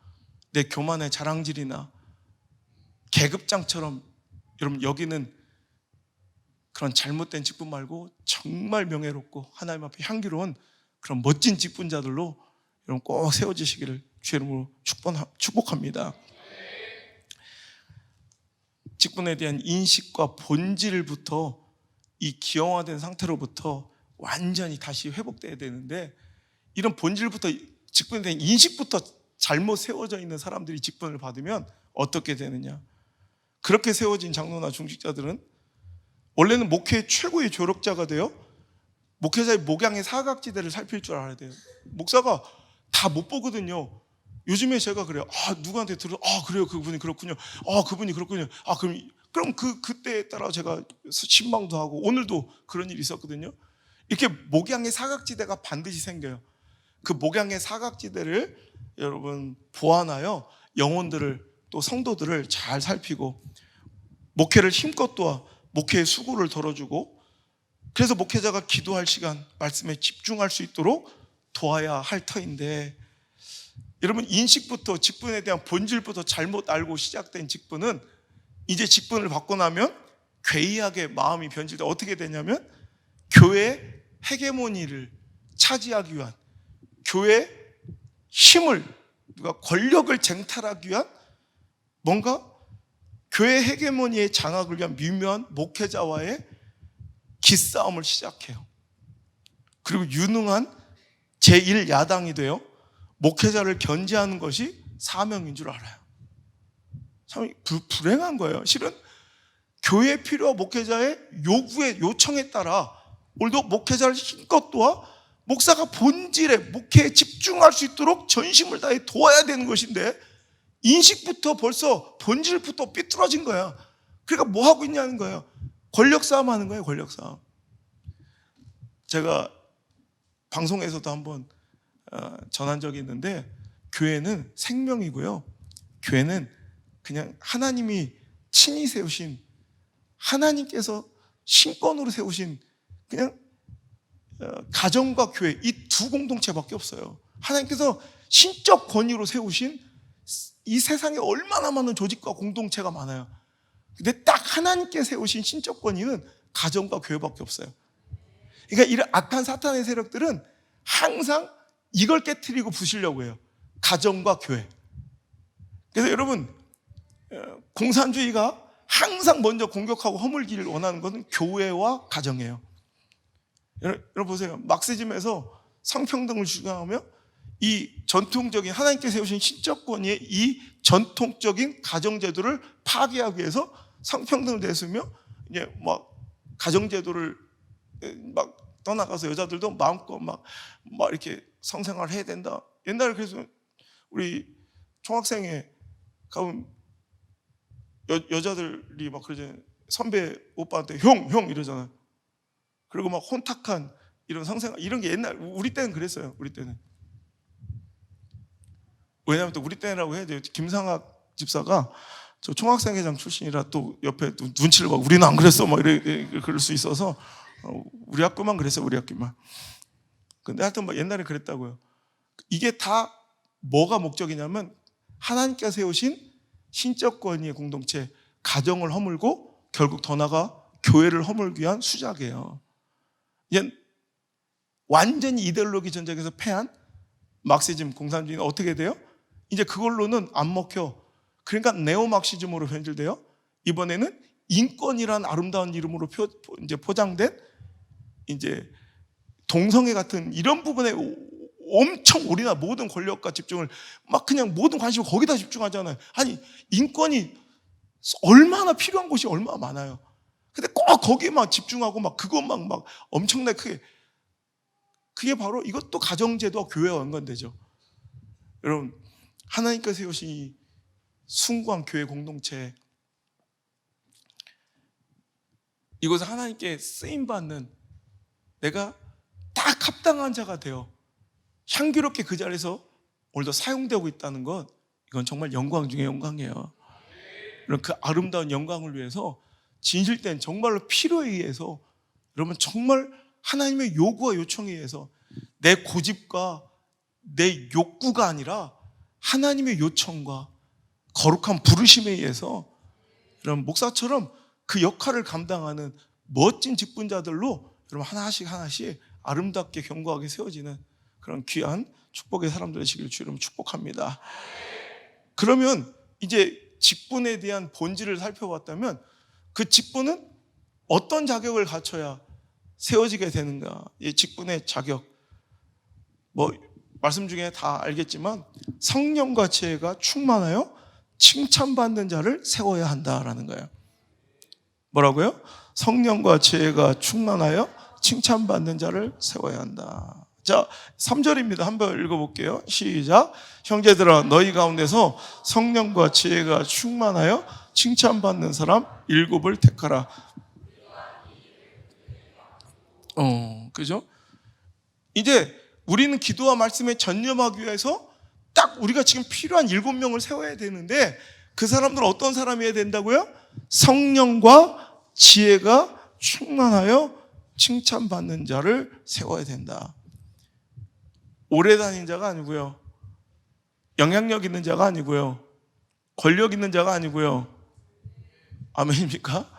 내 교만의 자랑질이나 계급장처럼 여러분 여기는 그런 잘못된 직분 말고 정말 명예롭고 하나님 앞에 향기로운 그런 멋진 직분자들로 여러분 꼭 세워지시기를 주의 이름으로 축복합니다. 직분에 대한 인식과 본질부터, 이 기형화된 상태로부터 완전히 다시 회복돼야 되는데, 이런 본질부터, 직분에 대한 인식부터 잘못 세워져 있는 사람들이 직분을 받으면 어떻게 되느냐? 그렇게 세워진 장로나 중직자들은 원래는 목회의 최고의 조력자가 되어 목회자의 목양의 사각지대를 살필 줄 알아야 돼요. 목사가 다 못 보거든요. 요즘에 제가 그래요. 누구한테 그래요. 그분이 그렇군요. 그분이 그렇군요. 그럼 그때에 따라 제가 신방도 하고, 오늘도 그런 일이 있었거든요. 이렇게 목양의 사각지대가 반드시 생겨요. 그 목양의 사각지대를 여러분 보완하여 영혼들을, 또 성도들을 잘 살피고 목회를 힘껏 도와 목회의 수고를 덜어주고, 그래서 목회자가 기도할 시간, 말씀에 집중할 수 있도록 도와야 할 터인데, 여러분, 인식부터, 직분에 대한 본질부터 잘못 알고 시작된 직분은 이제 직분을 받고 나면 괴이하게 마음이 변질돼 어떻게 되냐면 교회의 헤게모니를 차지하기 위한, 교회의 힘을, 권력을 쟁탈하기 위한 뭔가 교회 헤게모니의 장악을 위한 미묘한 목회자와의 기싸움을 시작해요. 그리고 유능한 제1야당이 되어 목회자를 견제하는 것이 사명인 줄 알아요. 참 불행한 거예요. 실은 교회에 필요한 목회자의 요구에, 요청에 따라 오늘도 목회자를 힘껏 도와 목사가 본질에, 목회에 집중할 수 있도록 전심을 다해 도와야 되는 것인데 인식부터 벌써 본질부터 삐뚤어진 거야. 그러니까 뭐 하고 있냐는 거예요. 권력 싸움 하는 거예요. 권력 싸움. 제가 방송에서도 한번 전한 적이 있는데, 교회는 생명이고요, 교회는 그냥 하나님이 친히 세우신, 하나님께서 신권으로 세우신 그냥 가정과 교회, 이 두 공동체밖에 없어요. 하나님께서 신적 권위로 세우신 이 세상에 얼마나 많은 조직과 공동체가 많아요. 근데 딱 하나님께 세우신 신적 권위는 가정과 교회밖에 없어요. 그러니까 이런 악한 사탄의 세력들은 항상 이걸 깨트리고 부수려고 해요. 가정과 교회. 그래서 여러분, 공산주의가 항상 먼저 공격하고 허물기를 원하는 것은 교회와 가정이에요. 여러분 보세요. 막시즘에서 성평등을 주장하며 이 전통적인 하나님께 세우신 신적 권위의 이 전통적인 가정제도를 파괴하기 위해서 성평등을 내세우며 이제 막 가정제도를 막 떠나가서 여자들도 마음껏 막 이렇게 성생활을 해야 된다. 옛날에 그래서 우리 총학생회 가면 여자들이 막 그러잖아요. 선배 오빠한테 형 이러잖아요. 그리고 막 혼탁한 이런 성생활, 이런 게 옛날, 우리 때는 그랬어요. 우리 때는. 왜냐하면 또 우리 때라고 해야 돼요. 김상학 집사가 저 총학생회장 출신이라 또 옆에 또 눈치를 봐. 우리는 안 그랬어. 막 그럴 수 있어서 우리 학교만 그랬어요. 우리 학교만. 근데 하여튼 뭐 옛날에 그랬다고요. 이게 다 뭐가 목적이냐면 하나님께서 세우신 신적 권위의 공동체, 가정을 허물고 결국 더 나아가 교회를 허물기 위한 수작이에요. 이제 완전히 이데올로기 전쟁에서 패한 막시즘, 공산주의는 어떻게 돼요? 이제 그걸로는 안 먹혀. 그러니까 네오막시즘으로 변질돼요. 이번에는 인권이란 아름다운 이름으로 이제 포장된 이제 동성애 같은 이런 부분에 엄청 우리나라 모든 권력과 집중을 막 그냥 모든 관심을 거기다 집중하잖아요. 아니, 인권이 얼마나 필요한 곳이 얼마나 많아요. 근데 꼭 거기에만 집중하고 막 그것만 막 엄청나게 크게, 그게 바로 이것도 가정제도와 교회와 연관되죠. 여러분, 하나님께서 세우신 이 숭고한 교회 공동체, 이곳에 하나님께 쓰임받는 내가 딱 합당한 자가 되어 향기롭게 그 자리에서 오늘도 사용되고 있다는 것, 이건 정말 영광 중에 영광이에요. 그 아름다운 영광을 위해서 진실된 정말로 필요에 의해서, 여러분 정말 하나님의 요구와 요청에 의해서 내 고집과 내 욕구가 아니라 하나님의 요청과 거룩한 부르심에 의해서 여러분 목사처럼 그 역할을 감당하는 멋진 직분자들로 여러분 하나씩 아름답게 견고하게 세워지는 그런 귀한 축복의 사람들 되시길 주 이름 축복합니다. 그러면 이제 직분에 대한 본질을 살펴봤다면 그 직분은 어떤 자격을 갖춰야 세워지게 되는가? 이 직분의 자격, 뭐 말씀 중에 다 알겠지만 성령과 지혜가 충만하여 칭찬받는 자를 세워야 한다라는 거예요. 뭐라고요? 성령과 지혜가 충만하여 칭찬받는 자를 세워야 한다. 자, 3절입니다. 한번 읽어볼게요. 시작. 형제들아, 너희 가운데서 성령과 지혜가 충만하여 칭찬받는 사람 7을 택하라. 그죠? 이제 우리는 기도와 말씀에 전념하기 위해서 딱 우리가 지금 필요한 7명을 세워야 되는데, 그 사람들은 어떤 사람이어야 된다고요? 성령과 지혜가 충만하여 칭찬받는 자를 세워야 된다. 오래 다닌 자가 아니고요, 영향력 있는 자가 아니고요, 권력 있는 자가 아니고요. 아멘입니까?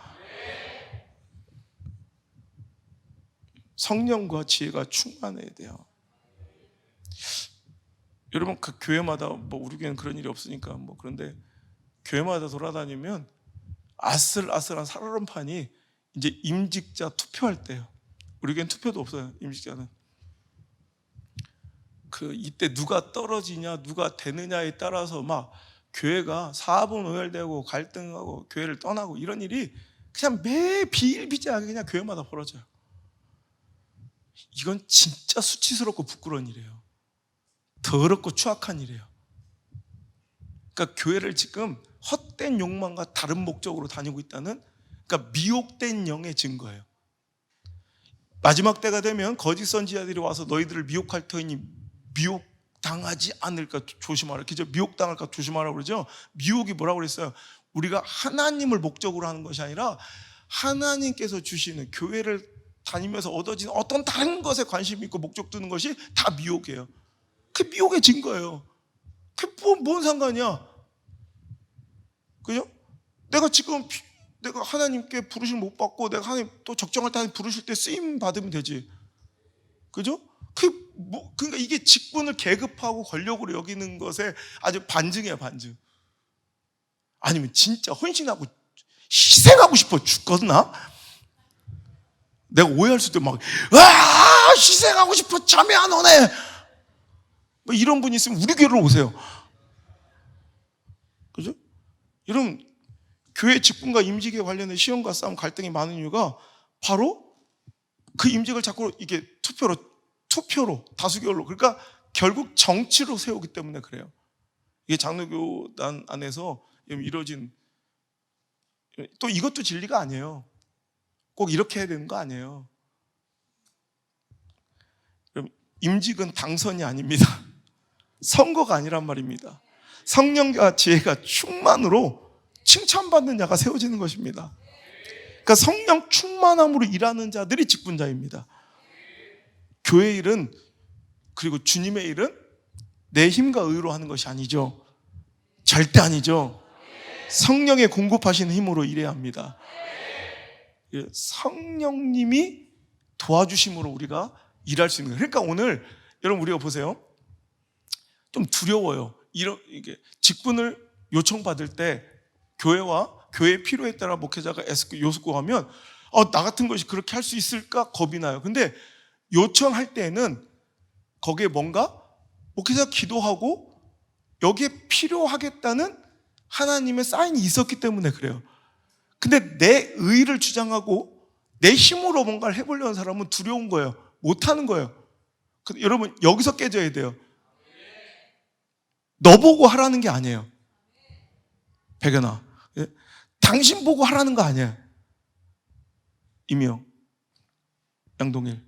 성령과 지혜가 충만해야 돼요. 여러분, 그 교회마다 뭐 우리 교회는 그런 일이 없으니까 뭐 그런데 교회마다 돌아다니면 아슬아슬한 살얼음판이 이제 임직자 투표할 때요. 우리 교회는 투표도 없어요. 임직자는 그 이때 누가 떨어지냐 누가 되느냐에 따라서 막 교회가 사분 오열되고 갈등하고 교회를 떠나고 이런 일이 그냥 매 비일비재하게 그냥 교회마다 벌어져요. 이건 진짜 수치스럽고 부끄러운 일이에요. 더럽고 추악한 일이에요. 그러니까 교회를 지금 헛된 욕망과 다른 목적으로 다니고 있다는, 그러니까 미혹된 영의 증거예요. 마지막 때가 되면 거짓 선지자들이 와서 너희들을 미혹할 터이니 미혹당하지 않을까 조심하라. 그죠? 미혹당할까 조심하라고 그러죠. 미혹이 뭐라고 그랬어요? 우리가 하나님을 목적으로 하는 것이 아니라 하나님께서 주시는, 교회를 다니면서 얻어지는 어떤 다른 것에 관심 있고 목적 두는 것이 다 미혹이에요. 그 미혹의 증거예요. 그게 뭔 상관이야? 그죠? 내가 하나님께 부르심을 못 받고 내가 하나님 또 적정할 때 부르실 때 쓰임 받으면 되지. 그죠? 그러니까 이게 직분을 계급하고 권력으로 여기는 것에 아주 반증이에요, 반증. 아니면 진짜 헌신하고 희생하고 싶어 죽겠나? 내가 오해할 수도 막, 희생하고 싶어 잠이 안 오네. 뭐 이런 분이 있으면 우리 교회로 오세요. 그죠? 여러분, 교회 직분과 임직에 관련된 시험과 싸움, 갈등이 많은 이유가 바로 그 임직을 자꾸 이게 투표로 다수결로, 그러니까 결국 정치로 세우기 때문에 그래요. 이게 장로교단 안에서 이루어진, 또 이것도 진리가 아니에요. 꼭 이렇게 해야 되는 거 아니에요. 임직은 당선이 아닙니다. 선거가 아니란 말입니다. 성령과 지혜가 충만으로 칭찬받는 자가 세워지는 것입니다. 그러니까 성령 충만함으로 일하는 자들이 직분자입니다. 교회 일은, 그리고 주님의 일은 내 힘과 의로 하는 것이 아니죠. 절대 아니죠. 성령의 공급하시는 힘으로 일해야 합니다. 성령님이 도와주심으로 우리가 일할 수 있는 거예요. 그러니까 오늘 여러분, 우리가 보세요. 좀 두려워요. 이게 직분을 요청받을 때 교회의 필요에 따라 목회자가 요구하면 나 같은 것이 그렇게 할 수 있을까 겁이 나요. 근데 요청할 때는 거기에 뭔가 목회자가 기도하고 여기에 필요하겠다는 하나님의 사인이 있었기 때문에 그래요. 근데 내 의를 주장하고 내 힘으로 뭔가를 해보려는 사람은 두려운 거예요. 못하는 거예요. 근데 여러분, 여기서 깨져야 돼요. 너 보고 하라는 게 아니에요. 백연아, 당신 보고 하라는 거 아니에요. 이미영, 양동일,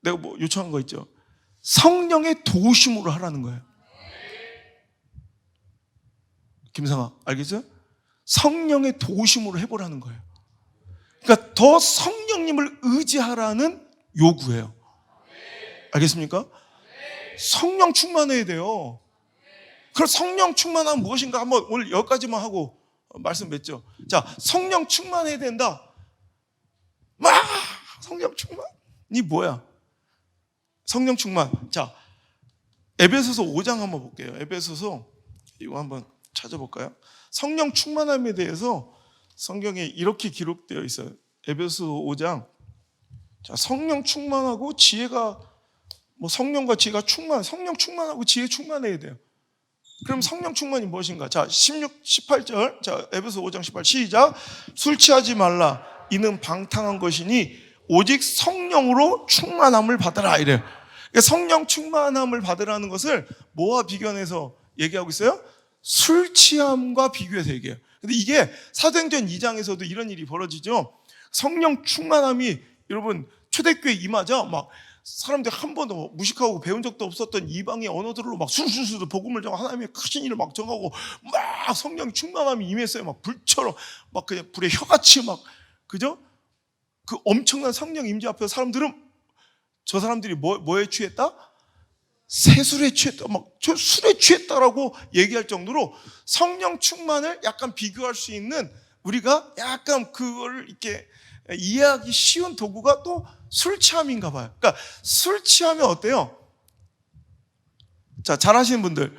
내가 뭐 요청한 거 있죠. 성령의 도우심으로 하라는 거예요. 김상아, 알겠어요? 성령의 도우심으로 해보라는 거예요. 그러니까 더 성령님을 의지하라는 요구예요. 알겠습니까? 성령 충만해야 돼요. 그럼 성령 충만함은 무엇인가? 한번 오늘 여기까지만 하고 말씀 맺죠. 자, 성령 충만해야 된다. 성령 충만이 뭐야? 성령 충만. 자, 에베소서 5장 한번 볼게요. 에베소서 이거 한번 찾아볼까요? 성령 충만함에 대해서 성경에 이렇게 기록되어 있어요. 에베소서 5장. 자, 성령 충만하고 지혜가, 성령과 지혜가 성령 충만하고 지혜 충만해야 돼요. 그럼 성령 충만이 무엇인가? 자, 18절. 자, 에베소 5장 18. 시작. 술 취하지 말라. 이는 방탕한 것이니 오직 성령으로 충만함을 받으라. 이래요. 그러니까 성령 충만함을 받으라는 것을 뭐와 비교해서 얘기하고 있어요? 술 취함과 비교해서 얘기해요. 근데 이게 사도행전 2장에서도 이런 일이 벌어지죠. 성령 충만함이 여러분 초대교회 임하자 막 사람들 한 번도 무식하고 배운 적도 없었던 이방의 언어들로 막 술술술 복음을 전하고 하나님의 크신 일을 막 전하고 막 성령 충만함이 임했어요. 막 불처럼 막 그냥 불에 혀같이 막, 그죠? 그 엄청난 성령 임재 앞에서 저 사람들이 뭐에 취했다? 새술에 취했다, 막 저 술에 취했다라고 얘기할 정도로 성령 충만을 약간 비교할 수 있는, 우리가 약간 그걸 이렇게 이해하기 쉬운 도구가 또 술 취함인가 봐요. 그러니까 술 취하면 어때요? 자, 잘 하시는 분들,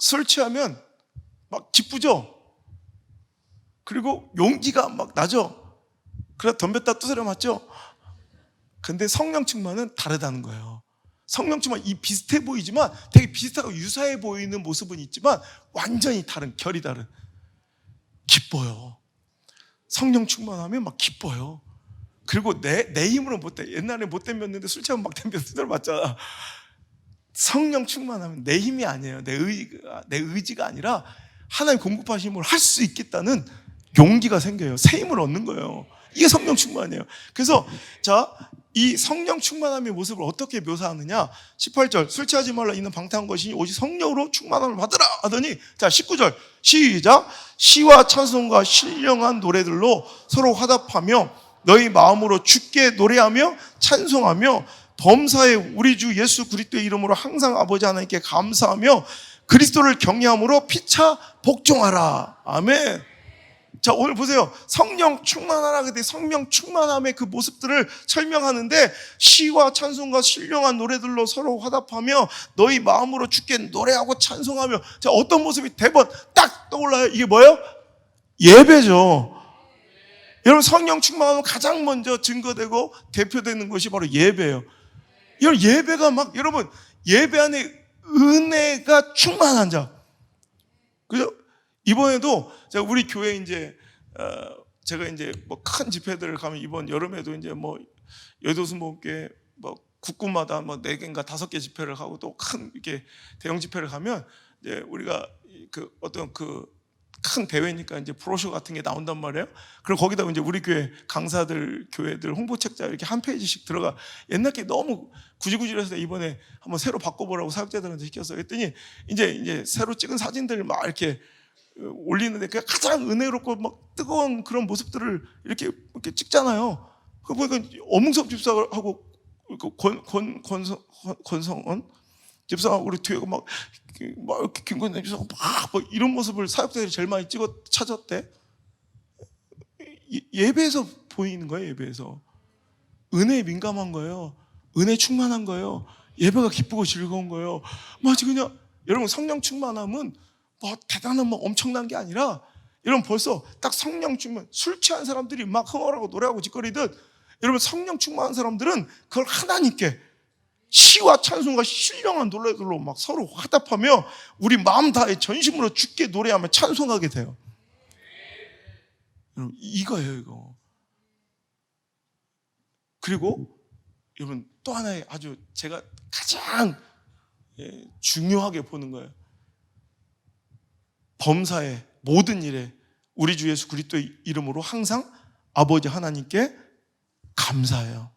술 취하면 막 기쁘죠? 그리고 용기가 막 나죠? 그래 덤볐다 두드려 맞죠? 근데 성령 충만은 다르다는 거예요. 성령 충만, 이 비슷해 보이지만, 되게 비슷하고 유사해 보이는 모습은 있지만 완전히 다른, 결이 다른. 기뻐요. 성령 충만하면 막 기뻐요. 그리고 내 힘으로 못 돼. 옛날에 못 댐겼는데 술 취하면 막 댐겨서 두드려 맞잖아. 성령 충만하면 내 힘이 아니에요. 내 의지가 아니라 하나님 공급하신 힘으로 할 수 있겠다는 용기가 생겨요. 새 힘을 얻는 거예요. 이게 성령 충만이에요. 그래서 자, 이 성령 충만함의 모습을 어떻게 묘사하느냐? 18절, 술 취하지 말라 이는 방탕한 것이니 오직 성령으로 충만함을 받으라 하더니, 자 19절 시작. 시와 찬송과 신령한 노래들로 서로 화답하며 너희 마음으로 주께 노래하며 찬송하며 범사에 우리 주 예수 그리스도의 이름으로 항상 아버지 하나님께 감사하며 그리스도를 경외함으로 피차 복종하라. 아멘. 자, 오늘 보세요. 성령 충만하라. 그때 성령 충만함의 그 모습들을 설명하는데, 시와 찬송과 신령한 노래들로 서로 화답하며 너희 마음으로 주께 노래하고 찬송하며. 자, 어떤 모습이 대번 딱 떠올라요? 이게 뭐예요? 예배죠. 여러분, 성령 충만하면 가장 먼저 증거되고 대표되는 것이 바로 예배예요. 여러분, 예배가 막, 여러분, 예배 안에 은혜가 충만한 자. 그죠? 이번에도 제가 우리 교회 이제 제가 이제 뭐 큰 집회들을 가면, 이번 여름에도 이제 뭐 여도수목교회 뭐 국군마다 뭐 4개인가 5개 집회를 하고, 또 큰 이렇게 대형 집회를 가면 이제 우리가 그 어떤 그 큰 대회니까 이제 브로셔 같은 게 나온단 말이에요. 그리고 거기다 이제 우리 교회 강사들, 교회들 홍보책자 이렇게 한 페이지씩 들어가. 옛날 게 너무 구질구질해서 이번에 한번 새로 바꿔보라고 사역자들한테 시켰어요. 그랬더니 이제 새로 찍은 사진들 막 이렇게 올리는데, 그 가장 은혜롭고 막 뜨거운 그런 모습들을 이렇게 찍잖아요. 그 보니까 어문섭 집사하고 권성원 집사하고 우리 뒤에 막 이렇게 김건희 집사하고 막 이런 모습을 사역자들이 제일 많이 찾았대. 예배에서 보이는 거예요. 예배에서 은혜에 민감한 거예요. 은혜 충만한 거예요. 예배가 기쁘고 즐거운 거예요. 마치 그냥, 여러분, 성령 충만함은 뭐 대단한 뭐 엄청난 게 아니라, 여러분 벌써 딱 성령 충만, 술 취한 사람들이 막 흥얼하고 노래하고 짓거리듯, 여러분 성령 충만한 사람들은 그걸 하나님께 시와 찬송과 신령한 노래들로 막 서로 화답하며 우리 마음 다해 전심으로 주께 노래하며 찬송하게 돼요. 여러분, 이거예요, 이거. 그리고 여러분, 또 하나의 아주 제가 가장 중요하게 보는 거예요. 범사의 모든 일에 우리 주 예수 그리스도의 이름으로 항상 아버지 하나님께 감사해요.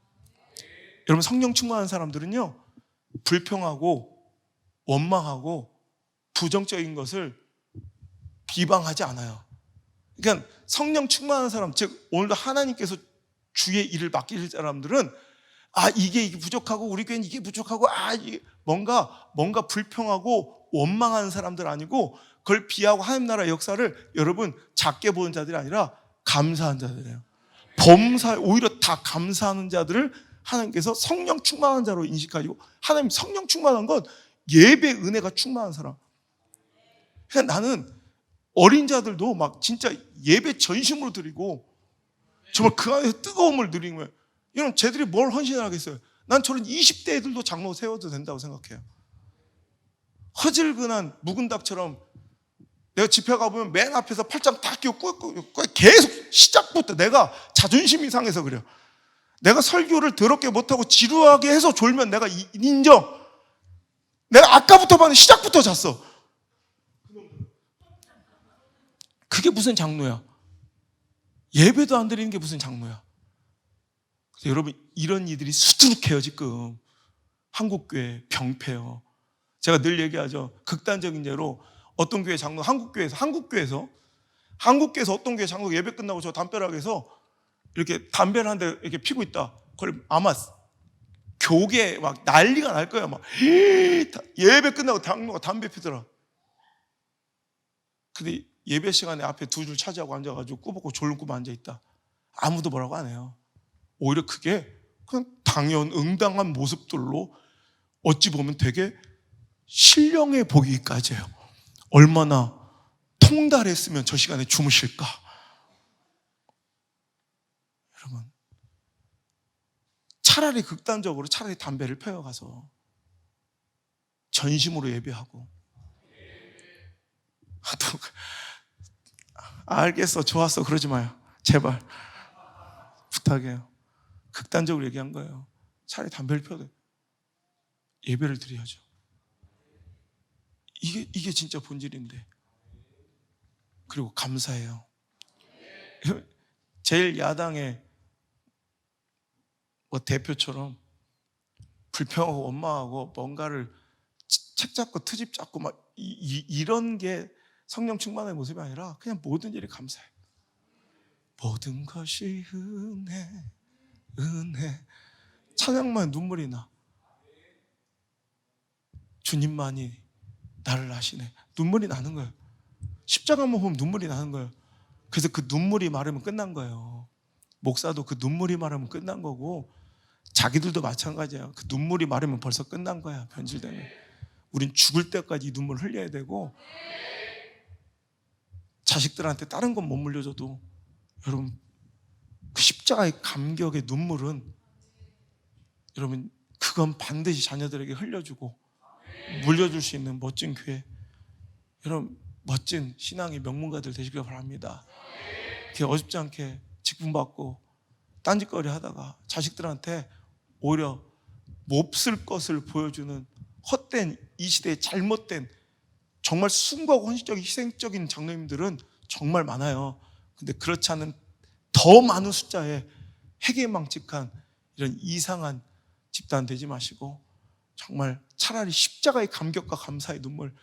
여러분, 성령 충만한 사람들은요, 불평하고 원망하고 부정적인 것을 비방하지 않아요. 그러니까 성령 충만한 사람, 즉 오늘도 하나님께서 주의 일을 맡길 사람들은, 이게 부족하고 우리 교회는 이게 부족하고 뭔가 불평하고 원망하는 사람들 아니고, 그걸 비하고 하나님 나라의 역사를 여러분 작게 보는 자들이 아니라 감사한 자들이에요. 범사에 오히려 다 감사하는 자들을 하나님께서 성령 충만한 자로 인식하시고, 하나님 성령 충만한 건 예배 은혜가 충만한 사람. 그냥 나는 어린 자들도 막 진짜 예배 전심으로 드리고 정말 그 안에서 뜨거움을 누리는 거예요. 여러분, 쟤들이 뭘 헌신을 하겠어요? 난 저런 20대 애들도 장로 세워도 된다고 생각해요. 허질근한 묵은 닭처럼 내가 집회 가보면 맨 앞에서 팔짱 딱 끼고 계속 시작부터 내가 자존심이 상해서 그래요. 내가 설교를 더럽게 못하고 지루하게 해서 졸면 내가 인정. 내가 아까부터 봤는데 시작부터 잤어. 그게 무슨 장로야? 예배도 안 드리는 게 무슨 장로야? 그래서 여러분, 이런 이들이 수두룩해요. 지금 한국교회 병폐요. 제가 늘 얘기하죠. 극단적인 예로 어떤 교회 장로, 한국교회에서 어떤 교회 장로 예배 끝나고 저 담벼락에서 이렇게 담배를 한 대 이렇게 피고 있다. 그걸 아마 교계 막 난리가 날 거야. 막 예배 끝나고 장로가 담배 피더라. 근데 예배 시간에 앞에 두 줄 차지하고 앉아가지고 꾸벅고 졸음꾸벅 앉아있다. 아무도 뭐라고 안 해요. 오히려 그게 그냥 응당한 모습들로 어찌 보면 되게 신령해 보이기까지 해요. 얼마나 통달했으면 저 시간에 주무실까. 여러분, 차라리 극단적으로 차라리 담배를 펴가서 전심으로 예배하고. 또 알겠어, 좋았어, 그러지 마요. 제발 부탁해요. 극단적으로 얘기한 거예요. 차라리 담배를 펴도 예배를 드려야죠. 이게 진짜 본질인데. 그리고 감사해요. 제일 야당의 뭐 대표처럼 불평하고 원망하고 뭔가를 책 잡고 트집 잡고 막 이런 게 성령 충만의 모습이 아니라 그냥 모든 일이 감사해. 모든 것이 은혜, 은혜. 찬양만 눈물이 나. 주님만이 나를 아시네. 눈물이 나는 거예요. 십자가만 보면 눈물이 나는 거예요. 그래서 그 눈물이 마르면 끝난 거예요. 목사도 그 눈물이 마르면 끝난 거고, 자기들도 마찬가지예요. 그 눈물이 마르면 벌써 끝난 거야. 변질되면. 우린 죽을 때까지 이 눈물 흘려야 되고, 자식들한테 다른 건 못 물려줘도 여러분 그 십자가의 감격의 눈물은 여러분 그건 반드시 자녀들에게 흘려주고 물려줄 수 있는 멋진 교회, 여러분 멋진 신앙의 명문가들 되시길 바랍니다. 어줍지 않게 직분받고 딴짓거리 하다가 자식들한테 오히려 몹쓸 것을 보여주는 헛된 이 시대의 잘못된 정말 순고하고 헌신적인 희생적인 장로님들은 정말 많아요. 근데 그렇지 않은 더 많은 숫자의 회개망측한 이런 이상한 집단 되지 마시고 정말 차라리 십자가의 감격과 감사의 눈물,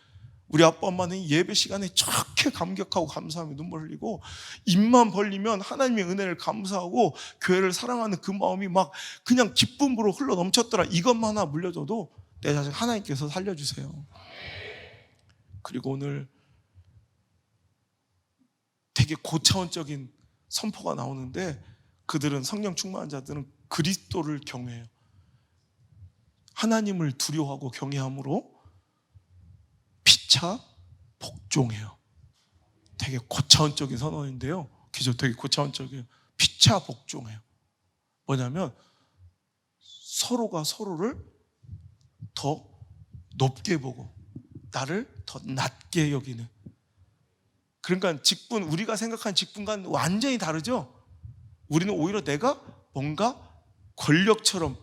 우리 아빠 엄마는 예배 시간에 저렇게 감격하고 감사하며 눈물 흘리고 입만 벌리면 하나님의 은혜를 감사하고 교회를 사랑하는 그 마음이 막 그냥 기쁨으로 흘러 넘쳤더라. 이것만 하나 물려줘도 내 자식 하나님께서 살려주세요. 그리고 오늘 되게 고차원적인 선포가 나오는데, 그들은 성령 충만한 자들은 그리스도를 경외해요. 하나님을 두려워하고 경외함으로 피차 복종해요. 되게 고차원적인 선언인데요. 그죠? 되게 고차원적이에요. 피차 복종해요. 뭐냐면 서로가 서로를 더 높게 보고 나를 더 낮게 여기는. 그러니까 직분, 우리가 생각하는 직분과는 완전히 다르죠. 우리는 오히려 내가 뭔가 권력처럼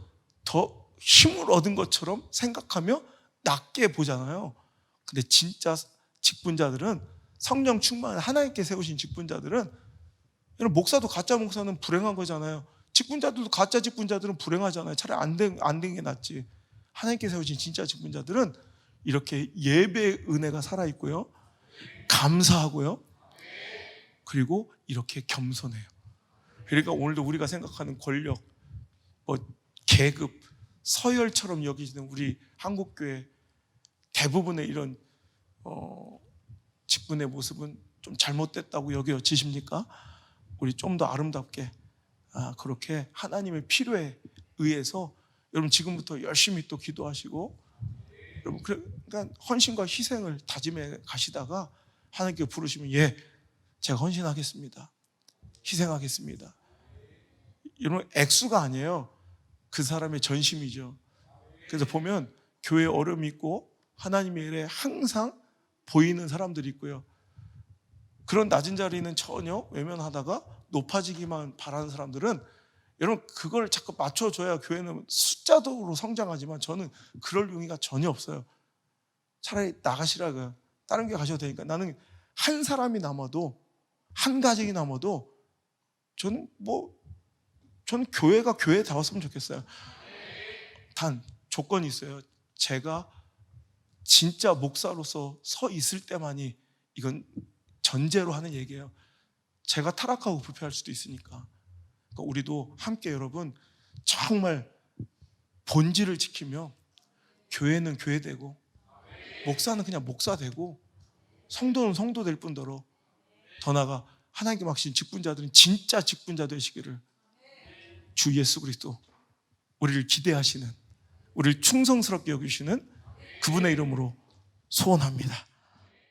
더 힘을 얻은 것처럼 생각하며 낮게 보잖아요. 근데 진짜 직분자들은, 성령 충만한 하나님께 세우신 직분자들은, 여러분 목사도 가짜 목사는 불행한 거잖아요. 직분자들도 가짜 직분자들은 불행하잖아요. 차라리 안 된 게 낫지. 하나님께 세우신 진짜 직분자들은 이렇게 예배의 은혜가 살아있고요, 감사하고요, 그리고 이렇게 겸손해요. 그러니까 오늘도 우리가 생각하는 권력, 계급, 서열처럼 여기시는 우리 한국교회 대부분의 이런 직분의 모습은 좀 잘못됐다고 여겨지십니까? 우리 좀 더 아름답게 그렇게 하나님의 필요에 의해서 여러분 지금부터 열심히 또 기도하시고, 여러분 그러니까 헌신과 희생을 다짐해 가시다가 하나님께 부르시면 예, 제가 헌신하겠습니다, 희생하겠습니다. 여러분 액수가 아니에요. 그 사람의 전심이죠. 그래서 보면 교회에 어려움이 있고 하나님의 일에 항상 보이는 사람들이 있고요, 그런 낮은 자리는 전혀 외면하다가 높아지기만 바라는 사람들은, 여러분 그걸 자꾸 맞춰줘야 교회는 숫자적으로 성장하지만 저는 그럴 용의가 전혀 없어요. 차라리 나가시라고요. 다른 게 가셔도 되니까. 나는 한 사람이 남아도, 한 가정이 남아도 저는 교회가 교회다웠으면 좋겠어요. 단 조건이 있어요. 제가 진짜 목사로서 서 있을 때만이, 이건 전제로 하는 얘기예요. 제가 타락하고 부패할 수도 있으니까. 그러니까 우리도 함께 여러분 정말 본질을 지키며 교회는 교회되고 목사는 그냥 목사되고 성도는 성도 될 뿐더러 더 나아가 하나님께 맡기신 직분자들은 진짜 직분자 되시기를 주 예수 그리스도 우리를 기대하시는, 우리를 충성스럽게 여기시는 그분의 이름으로 소원합니다.